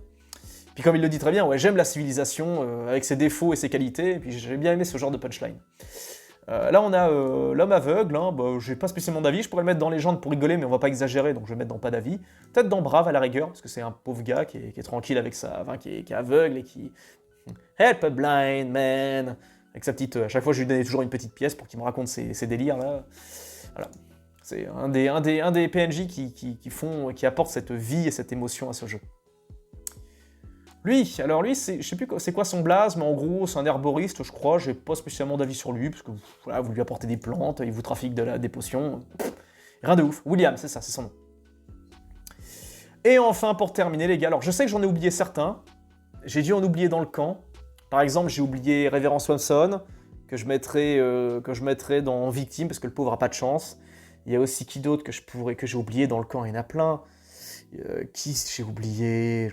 Puis comme il le dit très bien, ouais, j'aime la civilisation, avec ses défauts et ses qualités, et puis j'ai bien aimé ce genre de punchline. Là, on a l'homme aveugle, hein, bah, j'ai pas spécialement d'avis, je pourrais le mettre dans Légende pour rigoler, mais on va pas exagérer, donc je vais le mettre dans pas d'avis. Peut-être dans Brave à la rigueur, parce que c'est un pauvre gars qui est tranquille avec qui est aveugle et qui... Help a blind man! Avec sa petite... à chaque fois, je lui donnais toujours une petite pièce pour qu'il me raconte ses délires, là. Voilà. C'est un des PNJ qui apporte cette vie et cette émotion à ce jeu. Lui, je sais plus c'est quoi son blaze, mais en gros, c'est un herboriste, je crois, j'ai pas spécialement d'avis sur lui, parce que voilà, vous lui apportez des plantes, il vous trafique des potions, rien de ouf. William, c'est ça, c'est son nom. Et enfin, pour terminer, les gars, alors je sais que j'en ai oublié certains, j'ai dû en oublier dans le camp. Par exemple, j'ai oublié Révérend Swanson, que je mettrais dans Victime, parce que le pauvre a pas de chance. Il y a aussi qui d'autre que j'ai oublié dans le camp, il y en a plein. Qui j'ai oublié...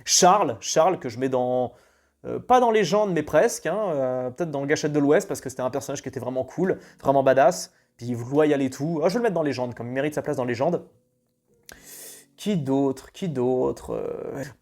Charles, que je mets dans... pas dans Légende, mais presque, hein, peut-être dans le Gâchette de l'Ouest, parce que c'était un personnage qui était vraiment cool, vraiment badass, puis loyal et tout. Ah, je vais le mettre dans Légende, comme il mérite sa place dans Légende. Qui d'autre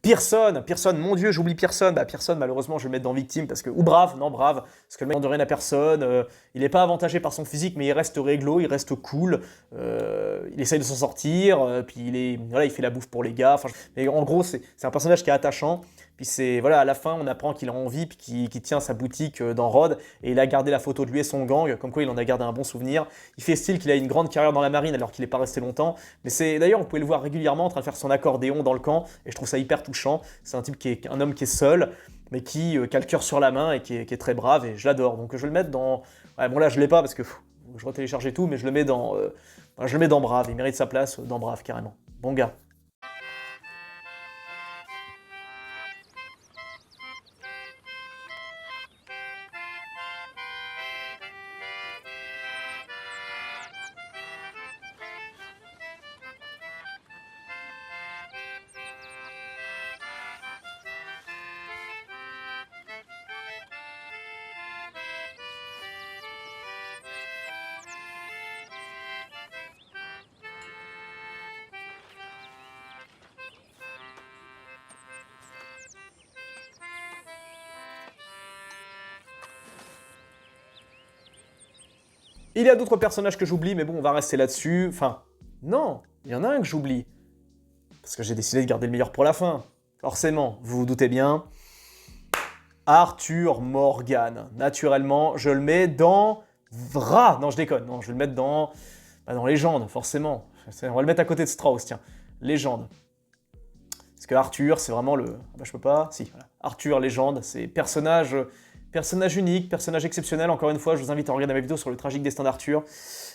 Pearson, mon dieu, j'oublie Pearson. Bah, Pearson, malheureusement, je vais le mettre dans Victime, parce que... Ou Brave, parce que le mec ne rien à personne, il n'est pas avantagé par son physique, mais il reste réglo, il reste cool, il essaye de s'en sortir, puis il fait la bouffe pour les gars, mais en gros, c'est un personnage qui est attachant, Puis c'est, voilà, à la fin, on apprend qu'il a envie, puis qu'il tient sa boutique dans Rhodes, et il a gardé la photo de lui et son gang, comme quoi il en a gardé un bon souvenir. Il fait style qu'il a une grande carrière dans la marine, alors qu'il n'est pas resté longtemps. Mais c'est, d'ailleurs, vous pouvez le voir régulièrement en train de faire son accordéon dans le camp, et je trouve ça hyper touchant. C'est un type un homme qui est seul, mais qui a le cœur sur la main, et qui est très brave, et je l'adore. Donc je vais le mettre dans... Ouais, bon là, je l'ai pas, parce que je retéléchargeais tout, mais je le mets dans Brave. Il mérite sa place dans Brave, carrément. Bon gars. Il y a d'autres personnages que j'oublie, mais bon, on va rester là-dessus. Enfin, non, il y en a un que j'oublie. Parce que j'ai décidé de garder le meilleur pour la fin. Forcément, vous vous doutez bien. Arthur Morgan. Naturellement, je le mets dans... Non, je déconne. Non, je vais le mettre dans... dans Légende, forcément. On va le mettre à côté de Strauss, tiens. Légende. Parce que Arthur, c'est vraiment le... Ah bah, je peux pas... Si, voilà. Arthur, Légende, c'est personnage unique, personnage exceptionnel. Encore une fois, je vous invite à regarder ma vidéo sur le tragique destin d'Arthur.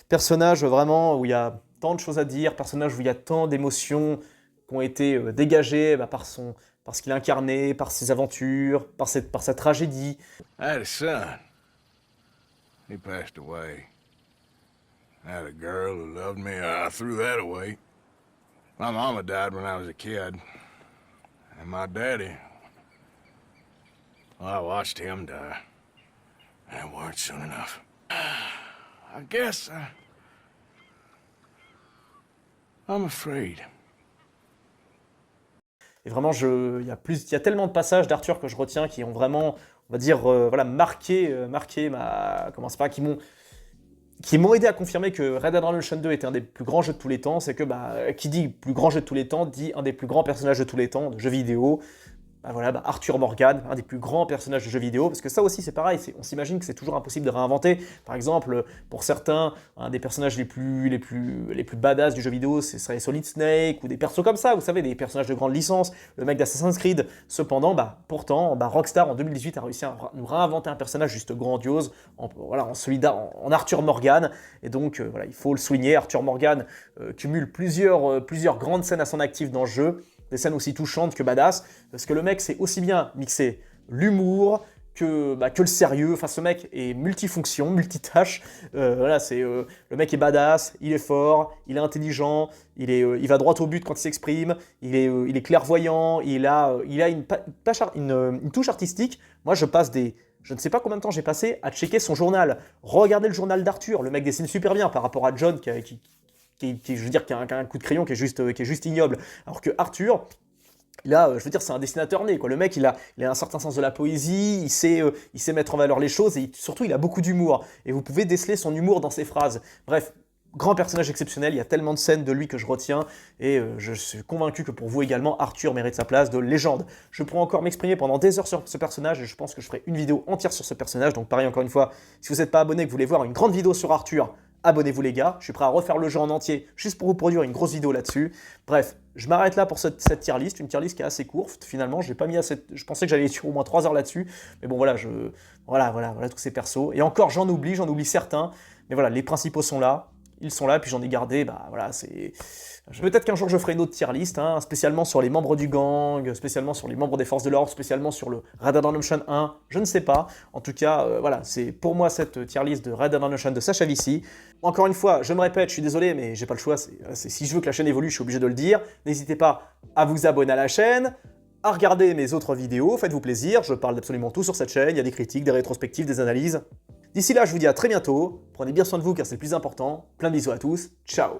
Personnage vraiment où il y a tant de choses à dire, personnage où il y a tant d'émotions qui ont été dégagées par ce qu'il a incarné, par ses aventures, par sa tragédie. I had a son. He passed away. I had a girl who loved me. I threw that away. My mama died when I was a kid. And my daddy... Well, I watched him die. And it weren't soon enough. I guess I'm afraid. Et vraiment, il y a tellement de passages d'Arthur que je retiens qui ont vraiment, on va dire, voilà, marqué ma... Comment c'est pas, qui m'ont aidé à confirmer que Red Dead Redemption 2 était un des plus grands jeux de tous les temps. C'est que, qui dit plus grand jeu de tous les temps, dit un des plus grands personnages de tous les temps, de jeux vidéo. Arthur Morgan, un des plus grands personnages de jeux vidéo, parce que ça aussi c'est pareil, on s'imagine que c'est toujours impossible de réinventer. Par exemple, pour certains, un des personnages les plus badass du jeu vidéo, ce serait Solid Snake, ou des persos comme ça, vous savez, des personnages de grande licence, le mec d'Assassin's Creed. Cependant, pourtant, Rockstar en 2018 a réussi à nous réinventer un personnage juste grandiose, en Arthur Morgan, et donc voilà, il faut le souligner, Arthur Morgan cumule plusieurs grandes scènes à son actif dans le jeu, des scènes aussi touchantes que badass, parce que le mec sait aussi bien mixer l'humour que le sérieux. Enfin, ce mec est multifonction, multitâche. Voilà, le mec est badass, il est fort, il est intelligent, il va droit au but quand il s'exprime, il est clairvoyant, il a une touche artistique. Moi, je ne sais pas combien de temps j'ai passé à checker son journal. Regardez le journal d'Arthur, le mec dessine super bien par rapport à John qui a un coup de crayon qui est juste ignoble. Alors que Arthur, là, je veux dire, c'est un dessinateur né, quoi. Le mec, il a un certain sens de la poésie, il sait mettre en valeur les choses, et surtout, il a beaucoup d'humour. Et vous pouvez déceler son humour dans ses phrases. Bref, grand personnage exceptionnel, il y a tellement de scènes de lui que je retiens, et je suis convaincu que pour vous également, Arthur mérite sa place de légende. Je pourrais encore m'exprimer pendant des heures sur ce personnage, et je pense que je ferai une vidéo entière sur ce personnage. Donc pareil, encore une fois, si vous n'êtes pas abonné et que vous voulez voir une grande vidéo sur Arthur, abonnez-vous les gars, je suis prêt à refaire le jeu en entier juste pour vous produire une grosse vidéo là-dessus. Bref, je m'arrête là pour cette tier list, une tier list qui est assez courte finalement. Je pensais que j'allais sur au moins 3 heures là-dessus, mais bon voilà, voilà tous ces persos. Et encore j'en oublie certains, mais voilà, les principaux sont là, ils sont là, puis j'en ai gardé, voilà, c'est... Peut-être qu'un jour je ferai une autre tier list, spécialement sur les membres du gang, spécialement sur les membres des forces de l'ordre, spécialement sur le Red Dead Redemption 1, je ne sais pas. En tout cas, voilà, c'est pour moi cette tier list de Red Dead Redemption de Sacha Vici. Encore une fois, je me répète, je suis désolé, mais j'ai pas le choix, si je veux que la chaîne évolue, je suis obligé de le dire. N'hésitez pas à vous abonner à la chaîne, à regarder mes autres vidéos, faites-vous plaisir, je parle d'absolument tout sur cette chaîne, il y a des critiques, des rétrospectives, des analyses. D'ici là, je vous dis à très bientôt, prenez bien soin de vous car c'est le plus important, plein de bisous à tous, ciao.